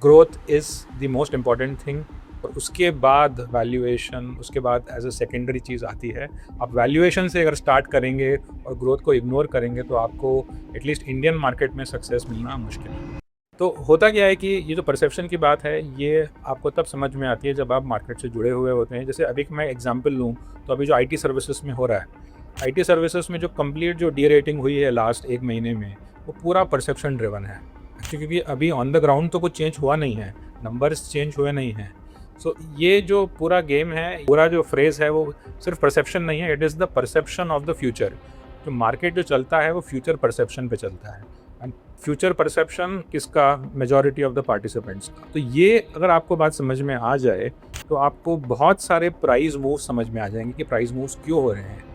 Growth is the most important thing, और उसके बाद वैल्यूएशन, उसके बाद एज अ सेकेंडरी चीज़ आती है। आप वैल्यूएशन से अगर स्टार्ट करेंगे और ग्रोथ को इग्नोर करेंगे तो आपको एटलीस्ट इंडियन मार्केट में सक्सेस मिलना मुश्किल है। तो होता क्या है कि ये जो परसेप्शन की बात है, ये आपको तब समझ में आती है जब आप मार्केट से जुड़े हुए होते हैं। जैसे अभी मैं एग्जांपल लूँ, तो अभी जो आईटी सर्विसेज में हो रहा है, आईटी सर्विसेज में जो कंप्लीट जो डी रेटिंग हुई है लास्ट एक महीने में, वो पूरा परसेप्शन ड्रिवन है। क्योंकि अभी ऑन द ग्राउंड तो कुछ चेंज हुआ नहीं है, नंबर्स चेंज हुए नहीं हैं। सो ये जो पूरा गेम है, पूरा जो फ्रेज़ है, वो सिर्फ परसेप्शन नहीं है, it is the perception of the future. जो मार्केट जो चलता है वो फ्यूचर परसेप्शन पे चलता है, एंड फ्यूचर परसेप्शन किसका? मेजॉरिटी ऑफ द पार्टिसिपेंट्स का। तो ये अगर आपको बात समझ में आ जाए तो आपको बहुत सारे प्राइस मूव समझ में आ जाएंगे कि प्राइस मूव्स क्यों हो रहे हैं।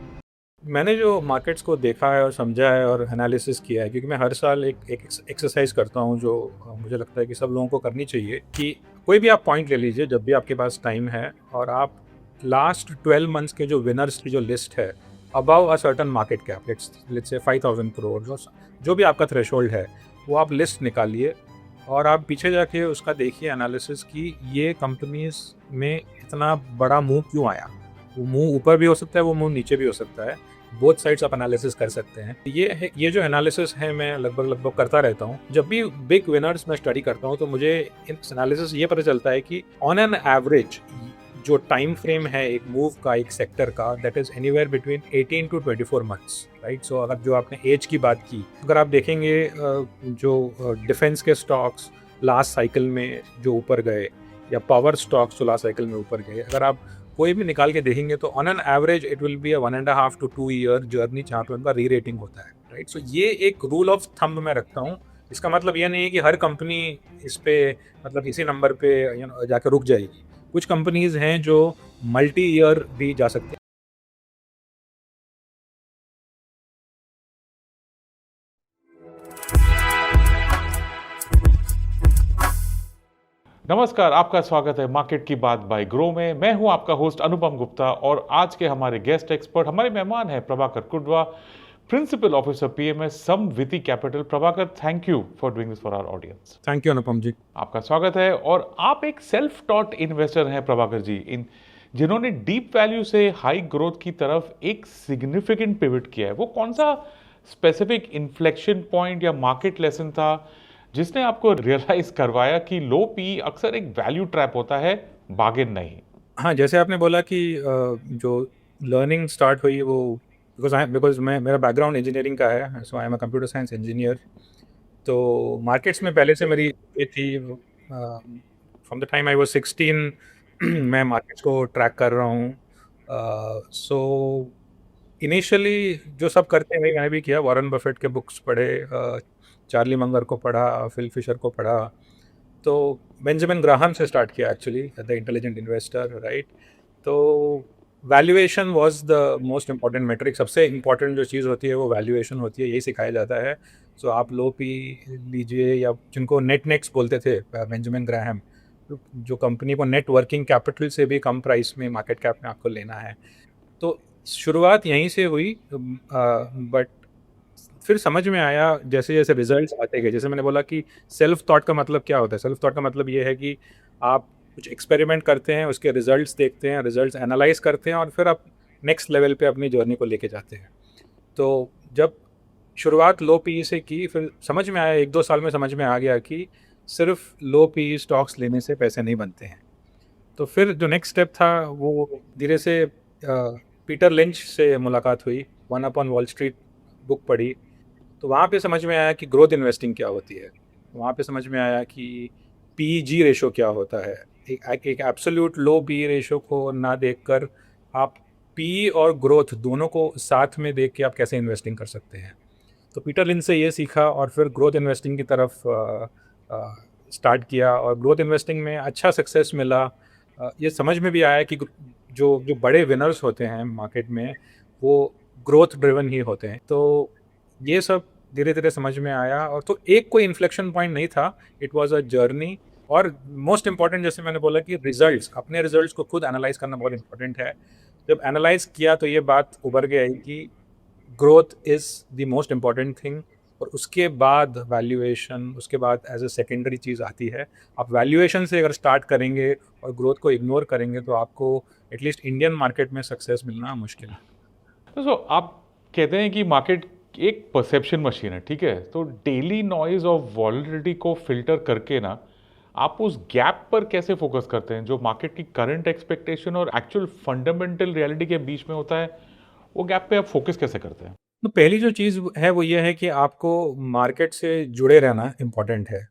मैंने जो मार्केट्स को देखा है और समझा है और एनालिसिस किया है, क्योंकि मैं हर साल एक एक्सरसाइज करता हूँ जो मुझे लगता है कि सब लोगों को करनी चाहिए, कि कोई भी आप पॉइंट ले लीजिए जब भी आपके पास टाइम है, और आप लास्ट 12 मंथ्स के जो विनर्स की जो लिस्ट है above a certain market cap, let's say 5000 crore, जो भी आपका थ्रेशोल्ड है, वो आप लिस्ट निकालिए और आप पीछे जाके उसका देखिए एनालिसिस कि ये कंपनीज में इतना बड़ा मूव क्यों आया। वो मूव ऊपर भी हो सकता है, वो मूव नीचे भी हो सकता है, बोथ साइड्स आप एनालिसिस कर सकते हैं। ये जो एनालिसिस है मैं लगभग करता रहता हूँ। जब भी बिग विनर्स मैं स्टडी करता हूँ तो मुझे इन एनालिसिस ये पता चलता है कि ऑन एन एवरेज जो टाइम फ्रेम है एक मूव का, एक सेक्टर का, that is anywhere between 18 to 24 months, right. So अगर जो आपने एज की बात की, अगर आप देखेंगे जो डिफेंस के स्टॉक्स लास्ट साइकिल में जो ऊपर गए, या पावर स्टॉक्स जो लास्ट साइकिल में ऊपर गए, अगर आप कोई भी निकाल के देखेंगे तो on an average it will be a 1.5 to 2 year journey जहाँ पे उनका री रेटिंग होता है, राइट। सो ये एक रूल ऑफ थंब मैं रखता हूँ। इसका मतलब ये नहीं है कि हर कंपनी इस पे, मतलब इसी नंबर पे जाकर रुक जाएगी। कुछ कंपनीज हैं जो मल्टी ईयर भी जा सकती हैं। नमस्कार, आपका स्वागत है मार्केट की बात बाय ग्रो में। मैं हूं आपका होस्ट अनुपम गुप्ता और आज के हमारे गेस्ट एक्सपर्ट, हमारे मेहमान हैं Prabhakar Kudva, principal officer PMS Samvitti Capital. Prabhakar, thank you for doing this for our audience. Thank you Anupam ji. आपका स्वागत है। और आप एक सेल्फ टॉट इन्वेस्टर हैं प्रभाकर जी, जिन्होंने डीप वैल्यू से हाई ग्रोथ की तरफ एक सिग्निफिकेंट पिवट किया है। वो कौन सा स्पेसिफिक इन्फ्लेक्शन पॉइंट या मार्केट लेसन था जिसने आपको रियलाइज करवाया कि लो पी अक्सर एक वैल्यू ट्रैप होता है, बार्गेन नहीं? हाँ, जैसे आपने बोला कि जो लर्निंग स्टार्ट हुई वो बिकॉज मेरा बैकग्राउंड इंजीनियरिंग का है, so I am a computer science engineer. तो मार्केट्स में पहले से मेरी ये थी, from the time I was 16 मैं मार्केट्स को ट्रैक कर रहा हूँ। सो इनिशियली जो सब करते हैं मैंने भी किया, वॉरेन बफेट के बुक्स पढ़े, चार्ली मंगर को पढ़ा, फिल फिशर को पढ़ा, तो बेंजामिन ग्राहम से स्टार्ट किया actually, the intelligent investor, right. तो valuation was the most important metric. सबसे इंपॉर्टेंट जो चीज़ होती है वो वैल्यूएशन होती है, यही सिखाया जाता है। सो आप लो पी लीजिए, या जिनको नेट्स बोलते थे बेंजामिन ग्राहम, जो कंपनी को नेट वर्किंग कैपिटल से भी कम प्राइस में मार्केट कैप में आपको लेना है। तो शुरुआत यहीं से हुई, बट फिर समझ में आया जैसे जैसे रिजल्ट्स आते गए। जैसे मैंने बोला कि सेल्फ थॉट का मतलब क्या होता है। सेल्फ थॉट का मतलब ये है कि आप कुछ एक्सपेरिमेंट करते हैं, उसके रिजल्ट्स देखते हैं, रिजल्ट्स एनालाइज करते हैं, और फिर आप नेक्स्ट लेवल पे अपनी जर्नी को लेके जाते हैं। तो जब शुरुआत लो पी से की, फिर समझ में आया, 1-2 साल में समझ में आ गया कि सिर्फ लो पी स्टॉक्स लेने से पैसे नहीं बनते हैं। तो फिर जो नेक्स्ट स्टेप था वो धीरे से पीटर लिंच से मुलाकात हुई, one upon wall street book पढ़ी, तो वहाँ पे समझ में आया कि ग्रोथ इन्वेस्टिंग क्या होती है। वहाँ पे समझ में आया कि पी जी रेशो क्या होता है। एक एब्सोल्यूट लो पी रेशो को ना देखकर आप पी और ग्रोथ दोनों को साथ में देख के आप कैसे इन्वेस्टिंग कर सकते हैं। तो पीटर लिंच से ये सीखा और फिर ग्रोथ इन्वेस्टिंग की तरफ स्टार्ट किया, और ग्रोथ इन्वेस्टिंग में अच्छा सक्सेस मिला। ये समझ में भी आया कि जो जो बड़े विनर्स होते हैं मार्केट में वो ग्रोथ ड्रिवन ही होते हैं। तो ये सब धीरे धीरे समझ में आया, और तो एक कोई इन्फ्लेक्शन पॉइंट नहीं था, इट वाज अ जर्नी। और मोस्ट इम्पॉर्टेंट, जैसे मैंने बोला कि रिजल्ट्स, अपने रिजल्ट्स को खुद एनालाइज करना बहुत इंपॉर्टेंट है। जब एनालाइज किया तो ये बात उभर के आई कि growth is the most important thing, और उसके बाद वैल्यूएशन, उसके बाद एज अ सेकेंडरी चीज़ आती है। आप वैल्यूएशन से अगर स्टार्ट करेंगे और ग्रोथ को इग्नोर करेंगे तो आपको एटलीस्ट इंडियन मार्केट में सक्सेस मिलना मुश्किल है। तो आप कहते हैं कि मार्केट एक परसेप्शन मशीन है, ठीक है? तो डेली नॉइज और वॉलेटिलिटी को फिल्टर करके ना आप उस गैप पर कैसे फोकस करते हैं जो मार्केट की करंट एक्सपेक्टेशन और एक्चुअल फंडामेंटल रियलिटी के बीच में होता है? वो गैप पे आप फोकस कैसे करते हैं? तो पहली जो चीज़ है वो ये है कि आपको मार्केट से जुड़े रहना इम्पॉर्टेंट है,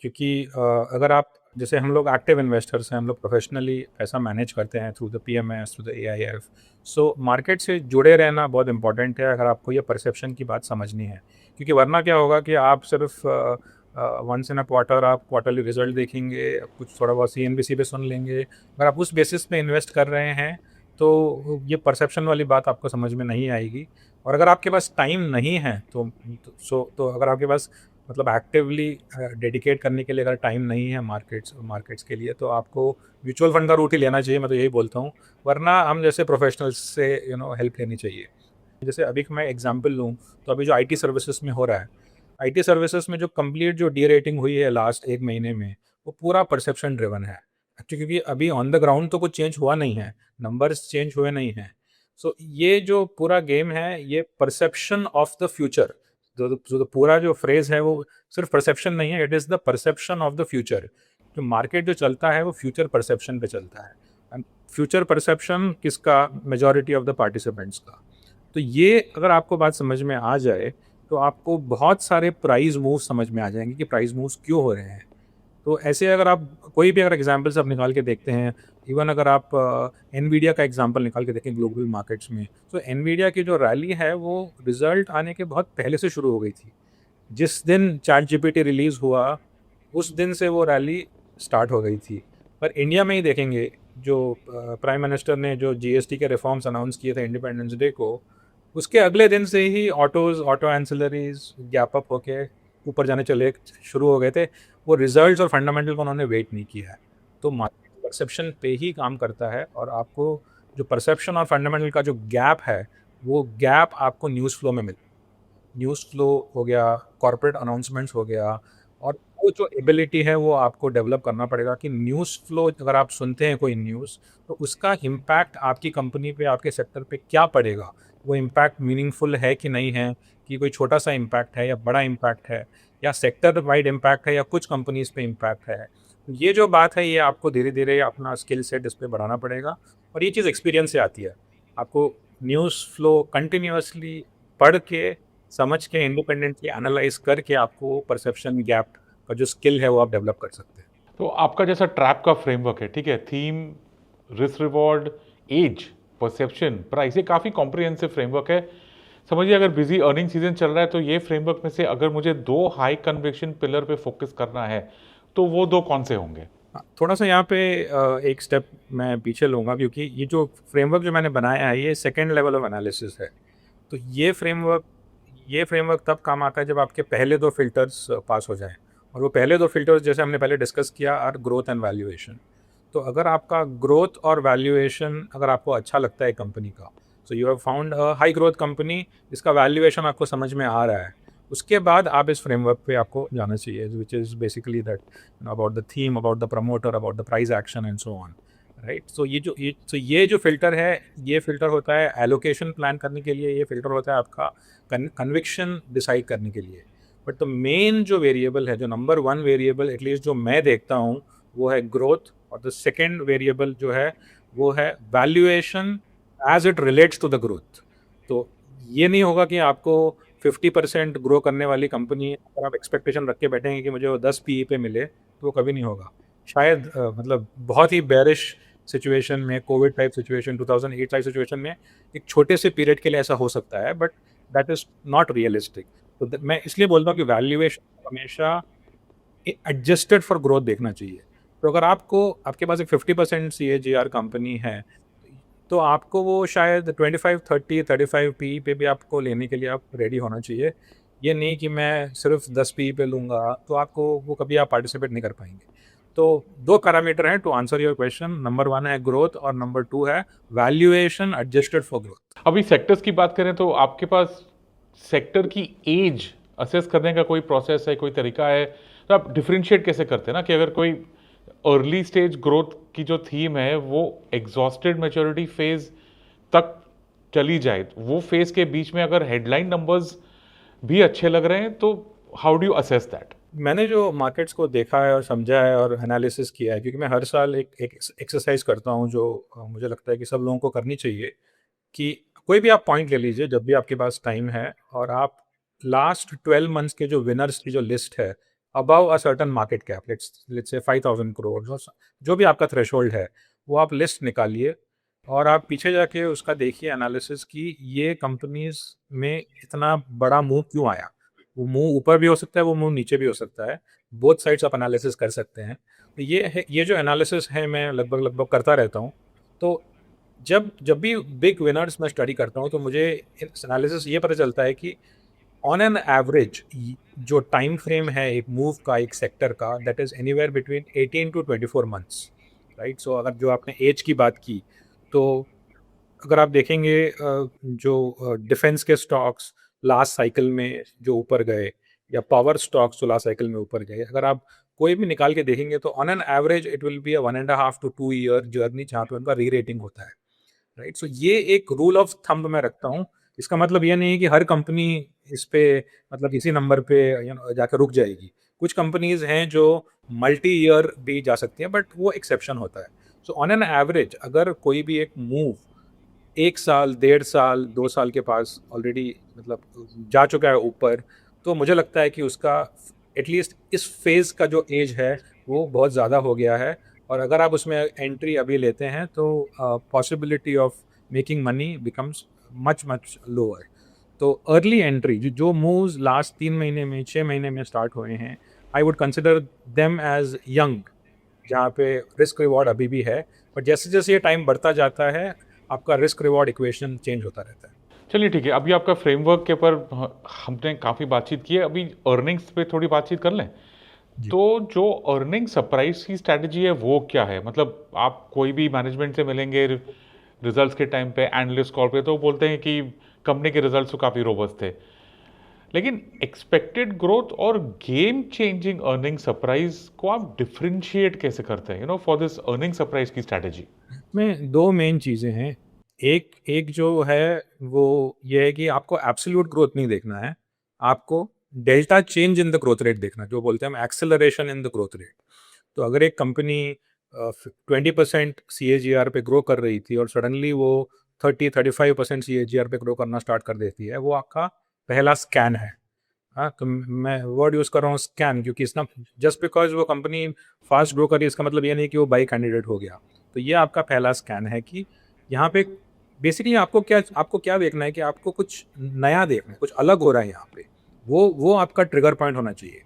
क्योंकि अगर आप, जैसे हम लोग एक्टिव इन्वेस्टर्स हैं, हम लोग प्रोफेशनली पैसा मैनेज करते हैं through the PMS, through the AIF. So market से जुड़े रहना बहुत इंपॉर्टेंट है अगर आपको ये परसेप्शन की बात समझनी है, क्योंकि वरना क्या होगा कि आप सिर्फ वंस इन अ क्वार्टर आप क्वार्टरली रिजल्ट देखेंगे, कुछ थोड़ा बहुत सीएनबीसी पे सुन लेंगे। अगर आप उस बेसिस पे इन्वेस्ट कर रहे हैं तो ये परसेप्शन वाली बात आपको समझ में नहीं आएगी। और अगर आपके पास टाइम नहीं है तो अगर आपके पास मतलब एक्टिवली डेडिकेट करने के लिए अगर टाइम नहीं है मार्केट्स के लिए, तो आपको म्यूचुअल फंड का रूट ही लेना चाहिए, मैं तो यही बोलता हूँ। वरना हम जैसे प्रोफेशनल्स से हेल्प लेनी चाहिए। जैसे अभी मैं एग्जांपल लूँ, तो अभी जो आईटी सर्विसेज में हो रहा है, आईटी सर्विसेज में जो कंप्लीट जो डी रेटिंग हुई है लास्ट एक महीने में, वो पूरा परसेप्शन ड्रिवन है एक्चुअली, क्योंकि अभी ऑन द ग्राउंड तो कुछ चेंज हुआ नहीं है, नंबर्स चेंज हुए नहीं हैं। सो ये जो पूरा गेम है, ये परसेप्शन ऑफ द फ्यूचर, जो पूरा जो फ्रेज है वो सिर्फ परसेप्शन नहीं है, it is the perception of the future. जो मार्केट जो चलता है वो फ्यूचर परसेप्शन पे चलता है। एंड फ्यूचर परसेप्शन किसका? मेजॉरिटी ऑफ द पार्टिसिपेंट्स का। तो ये अगर आपको बात समझ में आ जाए तो आपको बहुत सारे प्राइस मूव समझ में आ जाएंगे कि प्राइस मूव्स क्यों हो रहे हैं। तो ऐसे अगर आप कोई भी अगर एग्जांपल्स आप निकाल के देखते हैं, इवन अगर आप एनवीडिया का एग्जांपल निकाल के देखें ग्लोबल मार्केट्स में, तो एनवीडिया की जो रैली है वो रिजल्ट आने के बहुत पहले से शुरू हो गई थी। जिस दिन चैट जीपीटी रिलीज़ हुआ उस दिन से वो रैली स्टार्ट हो गई थी। पर इंडिया में ही देखेंगे, जो प्राइम मिनिस्टर ने जो जीएसटी के रिफॉर्म्स अनाउंस किए थे इंडिपेंडेंस डे को, उसके अगले दिन से ही ऑटो एंसिलरीज गैप अप होके ऊपर जाने चले शुरू हो गए थे। वो रिजल्ट्स और फंडामेंटल को उन्होंने वेट नहीं किया है। तो मार्केट परसेप्शन पे ही काम करता है, और आपको जो परसेप्शन और फंडामेंटल का जो गैप है, वो गैप आपको न्यूज़ फ्लो में मिलता है। न्यूज़ फ्लो हो गया, कॉर्पोरेट अनाउंसमेंट्स हो गया, और वो जो एबिलिटी है वो आपको डेवलप करना पड़ेगा कि न्यूज़ फ्लो अगर आप सुनते हैं कोई न्यूज़, तो उसका इम्पैक्ट आपकी कंपनी पे, आपके सेक्टर पे क्या पड़ेगा। वो इम्पैक्ट मीनिंगफुल है कि नहीं है, कि कोई छोटा सा इम्पैक्ट है या बड़ा इम्पैक्ट है, या सेक्टर वाइड इम्पैक्ट है या कुछ कंपनीज़ पे इम्पैक्ट है। तो ये जो बात है, ये आपको धीरे धीरे अपना स्किल सेट इस पे बढ़ाना पड़ेगा, और ये चीज़ एक्सपीरियंस से आती है। आपको न्यूज़ फ्लो कंटिन्यूअसली पढ़ के, समझ के, इंडिपेंडेंटली एनालाइज करके आपको परसेप्शन गैप का जो स्किल है वो आप डेवलप कर सकते हैं। तो आपका जैसा ट्रैप का फ्रेमवर्क है, ठीक है? Theme, risk reward, age, perception, price, ये काफ़ी कॉम्प्रिहेंसिव फ्रेमवर्क है। समझिए अगर बिजी अर्निंग सीजन चल रहा है तो ये फ्रेमवर्क में से अगर मुझे 2 हाई कन्विक्शन पिलर पे फोकस करना है तो वो 2 कौन से होंगे? हाँ, थोड़ा सा यहाँ पे एक स्टेप मैं पीछे लूँगा, क्योंकि ये जो फ्रेमवर्क जो मैंने बनाया है ये सेकेंड लेवल ऑफ एनालिसिस है। तो ये फ्रेमवर्क तब काम आता है जब आपके पहले 2 फिल्टर्स पास हो जाएं, और वो पहले 2 फिल्टर्स जैसे हमने पहले डिस्कस किया आर ग्रोथ एंड वैल्यूएशन। तो अगर आपका ग्रोथ और वैल्यूएशन अगर आपको अच्छा लगता है कंपनी का, सो you have found a high growth company, इसका वैल्यूएशन आपको समझ में आ रहा है, उसके बाद आप इस फ्रेमवर्क पे आपको जाना चाहिए, which is basically that about the theme, about the promoter, about the price action and so on, right. So ये जो फिल्टर है, ये फिल्टर होता है एलोकेशन प्लान करने के लिए, ये फिल्टर होता है आपका कन्विक्शन डिसाइड करने के लिए। बट द मेन जो वेरिएबल है, जो नंबर 1 वेरिएबल एटलीस्ट जो मैं देखता हूँ, वो है ग्रोथ, और द सेकेंड वेरिएबल जो है वो है valuation as it relates to the growth. तो ये नहीं होगा कि आपको 50% ग्रो करने वाली कंपनी अगर आप एक्सपेक्टेशन रख के बैठेंगे कि मुझे वो 10 पीई पे मिले, तो वो कभी नहीं होगा। शायद मतलब बहुत ही बेरिश सिचुएशन में, Covid type situation, 2008 type situation में एक छोटे से पीरियड के लिए ऐसा हो सकता है, but that is not realistic. तो मैं इसलिए बोलता हूँ कि वैल्यूएशन हमेशा एडजस्टेड फॉर ग्रोथ देखना चाहिए। तो अगर आपके पास एक 50% सीएजीआर कंपनी है, तो आपको वो शायद 25, 30, 35 पी पे भी आपको लेने के लिए आप रेडी होना चाहिए। ये नहीं कि मैं सिर्फ 10 पी पे लूँगा, तो आपको वो कभी आप पार्टिसिपेट नहीं कर पाएंगे। तो 2 पैरामीटर हैं to answer your question, number 1 है ग्रोथ और नंबर 2 है वैल्यूएशन एडजस्टेड फॉर ग्रोथ। अभी सेक्टर्स की बात करें तो आपके पास सेक्टर की एज असेस करने का कोई प्रोसेस है, कोई तरीका है? तो आप डिफरेंशिएट कैसे करते हैं ना कि अगर कोई अर्ली स्टेज ग्रोथ की जो थीम है वो एग्जॉस्टेड मैच्योरिटी फेज तक चली जाए, वो फेज के बीच में अगर हेडलाइन नंबर्स भी अच्छे लग रहे हैं, तो how do you assess that? मैंने जो मार्केट्स को देखा है और समझा है और एनालिसिस किया है, क्योंकि मैं हर साल एक एक्सरसाइज करता हूँ जो मुझे लगता है कि सब लोगों को करनी चाहिए, कि कोई भी आप पॉइंट ले लीजिए जब भी आपके पास टाइम है, और आप लास्ट 12 मंथ्स के जो विनर्स की जो लिस्ट है above a certain market cap, let's let's say 5,000 crore, जो भी आपका थ्रेशोल्ड है, वो आप लिस्ट निकालिए और आप पीछे जाके उसका देखिए एनालिसिस कि ये कंपनीज में इतना बड़ा मूव क्यों आया। वो मूव ऊपर भी हो सकता है, वो मूव नीचे भी हो सकता है, बोथ साइड्स आप एनालिसिस कर सकते हैं। तो ये है, ये जो एनालिसिस है मैं लगभग लगभग करता रहता हूँ। तो जब जब भी बिग विनर्स मैं स्टडी करता हूँ तो मुझे एनालिसिस ये पता चलता है कि ऑन एन एवरेज जो टाइम फ्रेम है एक मूव का, एक सेक्टर का, that is anywhere between 18 to 24 months, right. So अगर जो आपने एज की बात की, तो अगर आप देखेंगे जो डिफेंस के स्टॉक्स लास्ट साइकिल में जो ऊपर गए, या पावर स्टॉक्स जो लास्ट साइकिल में ऊपर गए, अगर आप कोई भी निकाल के देखेंगे तो on an average it will be a 1.5 to 2 year journey जहाँ पे उनका री रेटिंग होता है, राइट। सो ये एक रूल ऑफ थंब मैं रखता हूँ। इसका मतलब ये नहीं है कि हर कंपनी इस पे, मतलब इसी नंबर पे जाकर रुक जाएगी। कुछ कंपनीज हैं जो मल्टी ईयर भी जा सकती हैं, बट वो एक्सेप्शन होता है। सो ऑन एन एवरेज अगर कोई भी एक मूव 1 साल, 1.5 साल, 2 साल के पास ऑलरेडी मतलब जा चुका है ऊपर, तो मुझे लगता है कि उसका एटलीस्ट इस फेज़ का जो एज है वो बहुत ज़्यादा हो गया है। और अगर आप उसमें एंट्री अभी लेते हैं तो possibility of making money becomes much much lower. तो अर्ली एंट्री जो मूव्स लास्ट 3 महीने में, 6 महीने में स्टार्ट हुए हैं, I would consider them as young, जहाँ पे रिस्क रिवॉर्ड अभी भी है। बट जैसे जैसे ये टाइम बढ़ता जाता है आपका रिस्क रिवॉर्ड इक्वेशन चेंज होता रहता है। चलिए ठीक है, अभी आपका फ्रेमवर्क के ऊपर हमने काफ़ी बातचीत की है, अभी अर्निंग्स पे थोड़ी बातचीत कर लें। जी। तो जो अर्निंग सरप्राइज की स्ट्रैटेजी है वो क्या है? मतलब आप कोई भी मैनेजमेंट से मिलेंगे रिजल्ट्स के टाइम पे, एनालिस्ट कॉल पे, तो वो बोलते हैं कि कंपनी के रिजल्ट्स तो काफ़ी रोबस्ट थे, लेकिन एक्सपेक्टेड ग्रोथ और गेम चेंजिंग अर्निंग सरप्राइज को आप डिफरेंशिएट कैसे करते हैं, फॉर दिस अर्निंग सरप्राइज की स्ट्रैटेजी? में दो मेन चीज़ें हैं। एक एक जो है वो ये है कि आपको एब्सोल्यूट ग्रोथ नहीं देखना है, आपको delta change in the growth rate देखना है, जो बोलते हैं हम acceleration in the growth rate. तो अगर एक कंपनी 20% CAGR पे ग्रो कर रही थी और सडनली वो 30-35% CAGR पे ग्रो करना स्टार्ट कर देती है, वो आपका पहला स्कैन है। हाँ, तो मैं वर्ड यूज़ कर रहा हूँ स्कैम, क्योंकि इसना जस्ट बिकॉज वो कंपनी फास्ट ग्रो करी इसका मतलब ये नहीं कि वो बाई कैंडिडेट हो गया। तो ये आपका पहला स्कैन है कि यहाँ पे बेसिकली आपको क्या देखना है कि आपको कुछ नया देखना है, कुछ अलग हो रहा है यहाँ पे। वो आपका ट्रिगर पॉइंट होना चाहिए।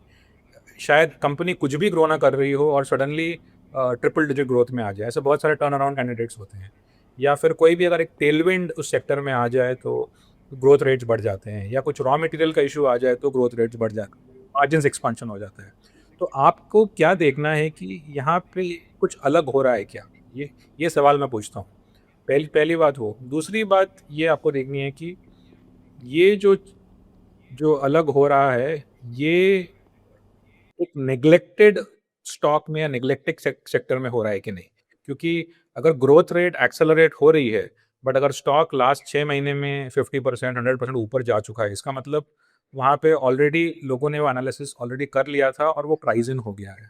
शायद कंपनी कुछ भी ग्रो ना कर रही हो और सडनली ट्रिपल डिजिट ग्रोथ में आ जाए, ऐसे बहुत सारे टर्न अराउंड कैंडिडेट्स होते हैं। या फिर कोई भी अगर एक टेलविंड उस सेक्टर में आ जाए तो ग्रोथ रेट्स बढ़ जाते हैं, या कुछ रॉ मटेरियल का इशू आ जाए तो ग्रोथ रेट्स बढ़ जाते हैं, मार्जिन एक्सपांशन हो जाता है। तो आपको क्या देखना है कि यहाँ पे कुछ अलग हो रहा है क्या, ये सवाल मैं पूछता हूँ। पहली पहली बात वो। दूसरी बात ये आपको देखनी है कि ये जो जो अलग हो रहा है, ये एक नेग्लेक्टेड स्टॉक में या नेग्लेक्टेड सेक्टर में हो रहा है कि नहीं। क्योंकि अगर ग्रोथ रेट एक्सेलरेट हो रही है, बट अगर स्टॉक लास्ट 6 महीने में 50%, 100% ऊपर जा चुका है, इसका मतलब वहाँ पे ऑलरेडी लोगों ने वो एनालिसिस ऑलरेडी कर लिया था और वो प्राइज इन हो गया है।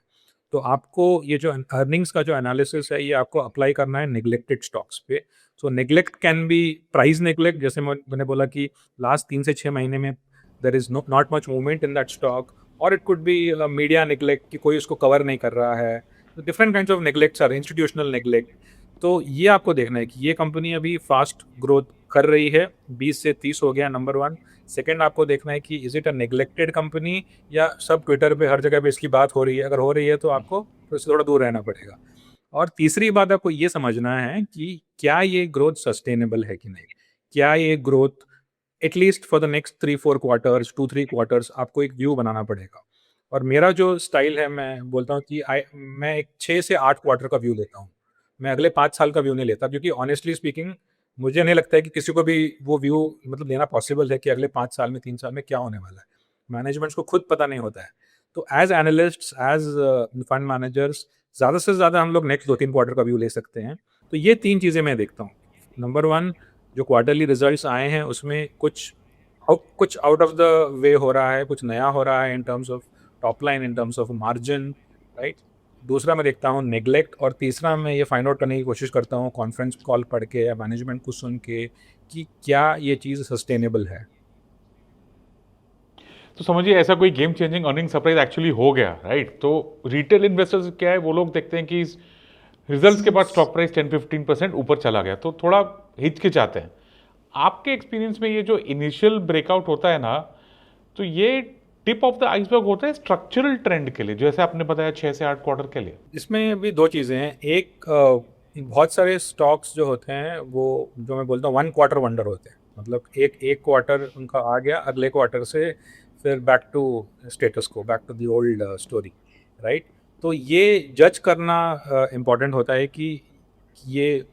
तो आपको ये जो अर्निंग्स का जो एनालिसिस है, ये आपको अप्लाई करना है नेग्लेक्टेड स्टॉक्स पे। So neglect can be price neglect, जैसे मैंने बोला कि लास्ट 3 से 6 महीने में there is not much movement in that stock, और it could be media neglect कि कोई उसको कवर नहीं कर रहा है। तो different kinds of neglects are, institutional neglect. तो ये आपको देखना है कि ये कंपनी अभी फास्ट ग्रोथ कर रही है, 20 से 30 हो गया, नंबर वन। सेकंड आपको देखना है कि is it a neglected company, या सब ट्विटर पे हर जगह पे इसकी बात हो रही है। अगर हो रही है तो आपको तो इससे थोड़ा दूर रहना पड़ेगा। और तीसरी बात आपको ये समझना है कि क्या ये ग्रोथ सस्टेनेबल है कि नहीं। क्या ये growth at least for the next 3-4 quarters, 2-3 quarters आपको एक व्यू बनाना पड़ेगा। और मेरा जो स्टाइल है, मैं बोलता हूँ कि मैं एक 6 से 8 क्वार्टर का व्यू लेता हूँ। मैं अगले 5 साल का व्यू नहीं लेता, क्योंकि ऑनेस्टली स्पीकिंग मुझे नहीं लगता है कि किसी को भी वो व्यू मतलब लेना पॉसिबल है कि अगले 5 साल में, 3 साल में क्या होने वाला है। मैनेजमेंट्स को खुद पता नहीं होता है। तो as analysts, as fund managers, ज़्यादा से ज़्यादा हम लोग नेक्स्ट 2-3 क्वार्टर का व्यू ले सकते हैं। तो ये 3 चीज़ें मैं देखता हूँ। नंबर 1, जो क्वार्टरली रिजल्ट्स आए हैं उसमें कुछ आउट ऑफ द वे हो रहा है, कुछ नया हो रहा है in terms of top line, in terms of margin, right. दूसरा मैं देखता हूँ नेग्लेक्ट, और तीसरा मैं ये फाइंड आउट करने की कोशिश करता हूँ कॉन्फ्रेंस कॉल पढ़ के या मैनेजमेंट को सुन के कि क्या ये चीज़ सस्टेनेबल है। तो समझिए ऐसा कोई game changing earning surprise actually हो गया, राइट? तो रिटेल इन्वेस्टर्स क्या है, वो लोग देखते हैं कि रिजल्ट्स के बाद स्टॉक प्राइस 10-15% ऊपर चला गया, तो थोड़ा हिचकिचाते हैं। आपके एक्सपीरियंस में ये जो इनिशियल ब्रेकआउट होता है ना, तो ये टिप ऑफ द आइसबर्ग होता है स्ट्रक्चरल ट्रेंड के लिए, जैसे आपने बताया 6 से 8 क्वार्टर के लिए? इसमें भी दो चीज़ें हैं। एक, बहुत सारे स्टॉक्स जो होते हैं वो, जो मैं बोलता हूँ, 1 क्वार्टर वंडर होते हैं। मतलब एक क्वार्टर उनका आ गया, अगले क्वार्टर से फिर back to status quo, back to the old story, right. तो ये जज करना इम्पॉर्टेंट होता है कि ये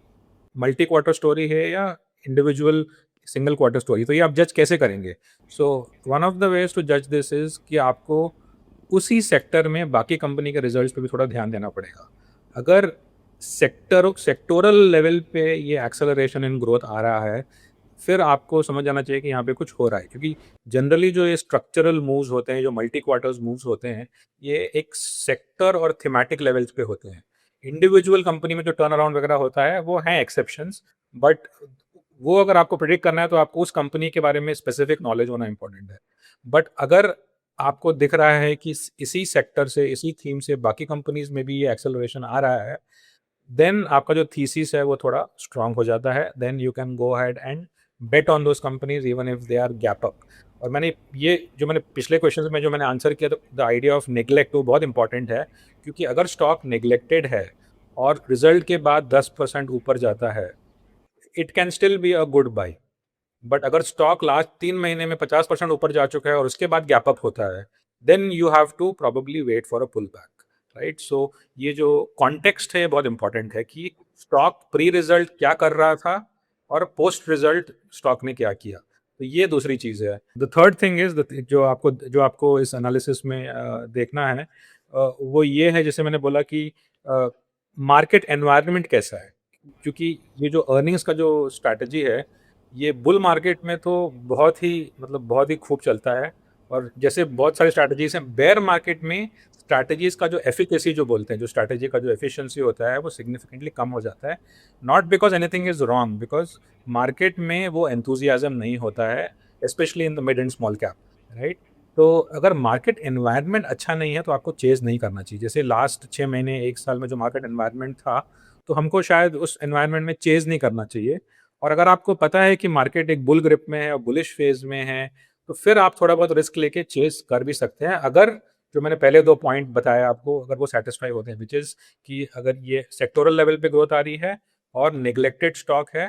मल्टी क्वार्टर स्टोरी है या इंडिविजुअल सिंगल क्वार्टर स्टोरी। तो ये आप जज कैसे करेंगे? So one of the ways to जज दिस इज़ कि आपको उसी सेक्टर में बाकी कंपनी के रिजल्ट्स पे भी थोड़ा ध्यान देना पड़ेगा। अगर सेक्टोरल लेवल पे ये एक्सेलरेशन इन ग्रोथ आ रहा है, फिर आपको समझ जाना चाहिए कि यहाँ पे कुछ हो रहा है, क्योंकि जनरली जो ये स्ट्रक्चरल मूव्स होते हैं, जो मल्टी क्वार्टर्स मूव्स होते हैं, ये एक सेक्टर और थीमेटिक लेवल्स पे होते हैं। इंडिविजुअल कंपनी में जो टर्न अराउंड वगैरह होता है वो हैं एक्सेप्शंस, बट वो अगर आपको प्रिडिक्ट करना है तो आपको उस कंपनी के बारे में स्पेसिफिक नॉलेज होना इंपॉर्टेंट है। बट अगर आपको दिख रहा है कि इसी सेक्टर से, इसी थीम से बाकी कंपनीज में भी ये एक्सेलरेशन आ रहा है, देन आपका जो थीसिस है वो थोड़ा स्ट्रांग हो जाता है। Then you can go ahead and bet on those companies even if they are gap up. और मैंने पिछले क्वेश्चन में जो मैंने आंसर किया, तो द आइडिया ऑफ नेग्लेक्ट वो बहुत इंपॉर्टेंट है, क्योंकि अगर स्टॉक नेग्लेक्टेड है और रिजल्ट के बाद 10% ऊपर जाता है, it can still be a good by. But अगर स्टॉक लास्ट 3 महीने में 50% ऊपर जा चुका है और उसके बाद गैप अप होता है, then you have to probably wait for a pull back, right. So ये जो कॉन्टेक्स्ट है बहुत इंपॉर्टेंट है कि स्टॉक प्री रिजल्ट क्या कर रहा था और पोस्ट रिजल्ट स्टॉक ने क्या किया। तो ये दूसरी चीज़ है। द थर्ड थिंग इज, जो आपको इस एनालिसिस में देखना है, वो ये है, जैसे मैंने बोला कि मार्केट एनवायरनमेंट कैसा है। क्योंकि ये जो अर्निंग्स का जो स्ट्रैटेजी है, ये बुल मार्केट में तो बहुत ही खूब चलता है, और जैसे बहुत सारी स्ट्रैटेजीज हैं, बेयर मार्केट में स्ट्रैटेजीज का जो एफिकेसी जो बोलते हैं, जो स्ट्रैटेजी का जो एफिशिएंसी होता है, वो सिग्निफिकेंटली कम हो जाता है। Not because anything is wrong, because market में वो एंथुजियाज्म नहीं होता है, specially in the mid and small cap, right. तो अगर मार्केट एनवायरनमेंट अच्छा नहीं है तो आपको चेज नहीं करना चाहिए। जैसे लास्ट 6 महीने, 1 साल में जो मार्केट एनवायरनमेंट था, तो हमको शायद उस एनवायरनमेंट में चेज नहीं करना चाहिए। और अगर आपको पता है कि मार्केट एक बुल ग्रिप में है और बुलिश फेज में है, तो फिर आप थोड़ा बहुत रिस्क लेके चेज कर भी सकते हैं, अगर जो मैंने पहले 2 पॉइंट बताया आपको, अगर वो सेटिस्फाई होते हैं, विच इज़ कि अगर ये सेक्टोरल लेवल पे ग्रोथ आ रही है और नेग्लेक्टेड स्टॉक है,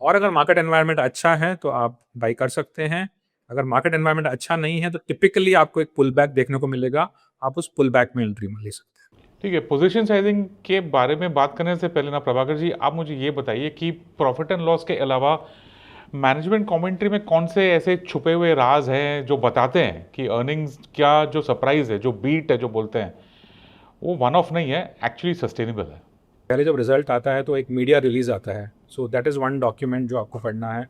और अगर मार्केट एनवायरनमेंट अच्छा है तो आप बाई कर सकते हैं। अगर मार्केट एनवायरनमेंट अच्छा नहीं है तो टिपिकली आपको एक पुल बैक देखने को मिलेगा, आप उस पुल बैक में एंट्री ले सकते हैं। ठीक है, पोजीशन साइजिंग के बारे में बात करने से पहले ना प्रभाकर जी, आप मुझे ये बताइए कि प्रॉफिट एंड लॉस के अलावा मैनेजमेंट कमेंट्री में कौन से ऐसे छुपे हुए राज हैं जो बताते हैं कि अर्निंग्स क्या जो सरप्राइज है, जो बीट है, जो बोलते हैं, वो वन ऑफ नहीं है, एक्चुअली सस्टेनेबल है? पहले जब रिजल्ट आता है तो एक मीडिया रिलीज आता है, so that is one document जो आपको पढ़ना है।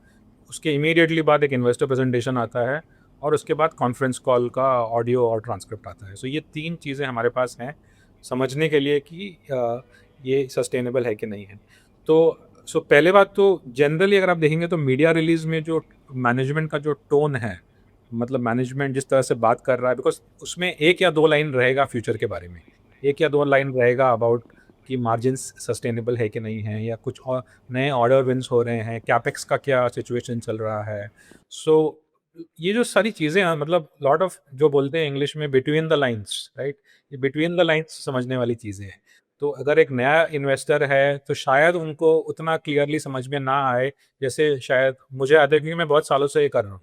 उसके इमीडिएटली बाद एक इन्वेस्टर प्रेजेंटेशन आता है, और उसके बाद कॉन्फ्रेंस कॉल का ऑडियो और ट्रांसक्रिप्ट आता है। सो ये 3 चीज़ें हमारे पास हैं समझने के लिए कि ये सस्टेनेबल है कि नहीं है। तो पहले बात तो जनरली अगर आप देखेंगे तो मीडिया रिलीज में जो मैनेजमेंट का जो टोन है, मतलब मैनेजमेंट जिस तरह से बात कर रहा है, बिकॉज उसमें 1 या 2 लाइन रहेगा फ्यूचर के बारे में, 1 या 2 लाइन रहेगा अबाउट कि मार्जिन्स सस्टेनेबल है कि नहीं है, या कुछ और नए ऑर्डर विंस हो रहे हैं, कैपेक्स का क्या सिचुएशन चल रहा है। सो ये जो सारी चीज़ें हैं, मतलब लॉट ऑफ, जो बोलते हैं इंग्लिश में, बिटवीन द लाइंस, राइट। ये बिटवीन द लाइंस समझने वाली चीज़ें हैं। तो अगर एक नया इन्वेस्टर है तो शायद उनको उतना क्लियरली समझ में ना आए, जैसे शायद मुझे आता है, क्योंकि मैं बहुत सालों से ये कर रहा हूँ।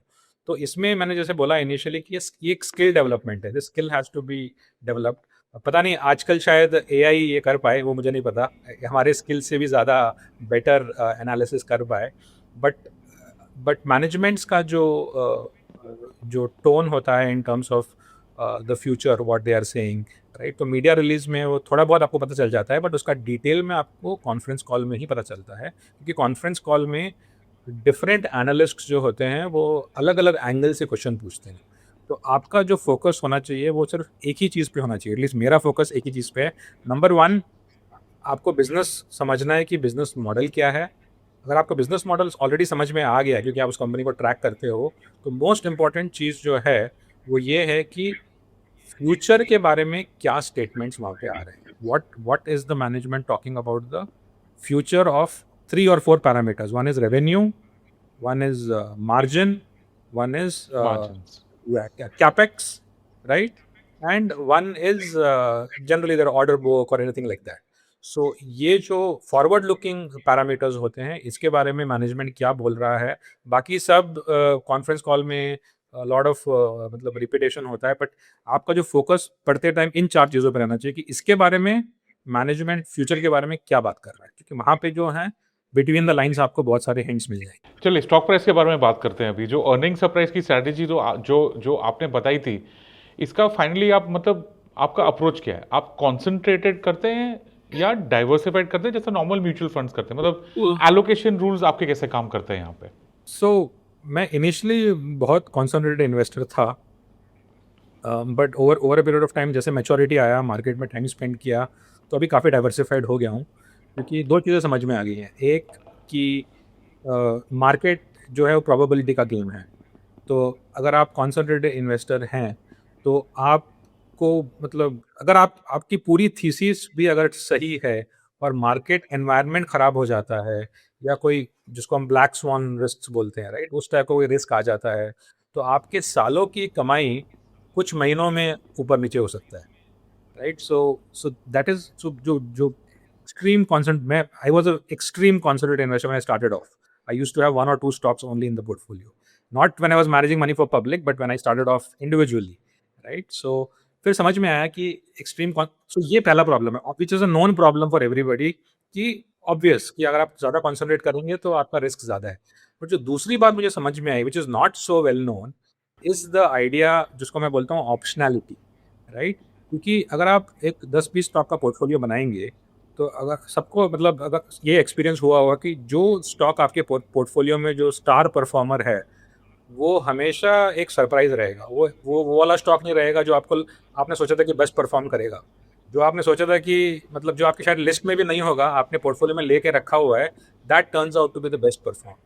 तो इसमें मैंने जैसे बोला इनिशियली कि ये एक स्किल डेवलपमेंट है, this skill has to be developed. पता नहीं आजकल शायद एआई ये कर पाए, वो मुझे नहीं पता, हमारे स्किल से भी ज़्यादा बेटर एनालिसिस कर पाए। बट मैनेजमेंट्स का जो जो टोन होता है in terms of the future what they are saying, right. तो मीडिया रिलीज में वो थोड़ा बहुत आपको पता चल जाता है, बट उसका डिटेल में आपको कॉन्फ्रेंस कॉल में ही पता चलता है, क्योंकि कॉन्फ्रेंस कॉल में डिफरेंट एनालिस्ट जो होते हैं वो अलग अलग एंगल से क्वेश्चन पूछते हैं। तो आपका जो फोकस होना चाहिए वो सिर्फ एक ही चीज़ पे होना चाहिए, एटलीस्ट मेरा फोकस एक ही चीज़ पे है। नंबर वन, आपको बिजनेस समझना है कि बिजनेस मॉडल क्या है। अगर आपका बिजनेस मॉडल ऑलरेडी समझ में आ गया है, क्योंकि आप उस कंपनी को ट्रैक करते हो, तो मोस्ट इम्पॉर्टेंट चीज़ जो है वो ये है कि फ्यूचर के बारे में क्या स्टेटमेंट्स वहाँ पे आ रहे हैं। What is the management talking about the future of 3 or 4 parameters. One is revenue, one is margin, one is margins. capex, right? And one is generally their order book or anything like that. So ये जो forward looking parameters होते हैं, इसके बारे में management क्या बोल रहा है। बाकी सब कॉन्फ्रेंस कॉल में लॉट ऑफ मतलब रिपीटेशन होता है, बट आपका जो फोकस पढ़ते टाइम इन 4 चीज़ों पर रहना चाहिए कि इसके बारे में मैनेजमेंट फ्यूचर के बारे में क्या बात कर रहा है, क्योंकि वहाँ पे जो है बिटवीन द लाइंस आपको बहुत सारे हिंट्स मिल जाएंगे। चलिए स्टॉक प्राइस के बारे में बात करते हैं अभी। जो अर्निंग सरप्राइज की स्ट्रैटेजी जो आपने बताई थी, इसका फाइनली आप मतलब आपका अप्रोच क्या है? आप कॉन्सेंट्रेटेड करते हैं या डाइवर्सिफाइड करते हैं जैसे नॉर्मल म्यूचुअल फंड्स करते हैं? मतलब एलोकेशन रूल्स आपके कैसे काम करते हैं यहाँ पे? सो मैं इनिशियली बहुत कॉन्सनट्रेटेड इन्वेस्टर था, but over over a period of time जैसे मैच्योरिटी आया, मार्केट में टाइम स्पेंड किया, तो अभी काफ़ी डाइवर्सिफाइड हो गया हूँ, क्योंकि दो चीज़ें समझ में आ गई हैं। एक कि मार्केट जो है वो प्रोबेबिलिटी का गेम है। तो अगर आप कॉन्सनट्रेटेड इन्वेस्टर हैं तो आपको मतलब अगर आपकी पूरी थीसिस भी अगर सही है और मार्केट एनवायरनमेंट ख़राब हो जाता है, या कोई जिसको हम ब्लैक स्वान रिस्क बोलते हैं, राइट, उस टाइप का कोई रिस्क आ जाता है, तो आपके सालों की कमाई कुछ महीनों में ऊपर नीचे हो सकता है, right. So that is so जो जो extreme concent मैं I was a extreme concentrated investor when I started off. I used to have 1 or 2 stocks only in the portfolio. Not when I was managing money for public, but when I started off individually, right? So फिर समझ में आया कि so ये पहला problem है, which is a known problem for everybody, कि obvious कि अगर आप ज़्यादा concentrate करेंगे तो आपका रिस्क ज़्यादा है। बट जो दूसरी बात मुझे समझ में आई, which is not so well known, is the idea जिसको मैं बोलता हूँ ऑप्शनैलिटी, राइट। क्योंकि अगर आप एक 10-20 स्टॉक का पोर्टफोलियो बनाएंगे, तो अगर सबको मतलब अगर ये एक्सपीरियंस हुआ होगा कि जो स्टॉक आपके पोर्टफोलियो में जो स्टार परफॉर्मर है, वो हमेशा एक सरप्राइज रहेगा। वो वाला स्टॉक नहीं रहेगा जो आपने सोचा था कि बेस्ट परफॉर्म करेगा। जो आपने सोचा था कि मतलब जो आपकी शायद लिस्ट में भी नहीं होगा, आपने पोर्टफोलियो में लेके रखा हुआ है, that turns out to be the best perform.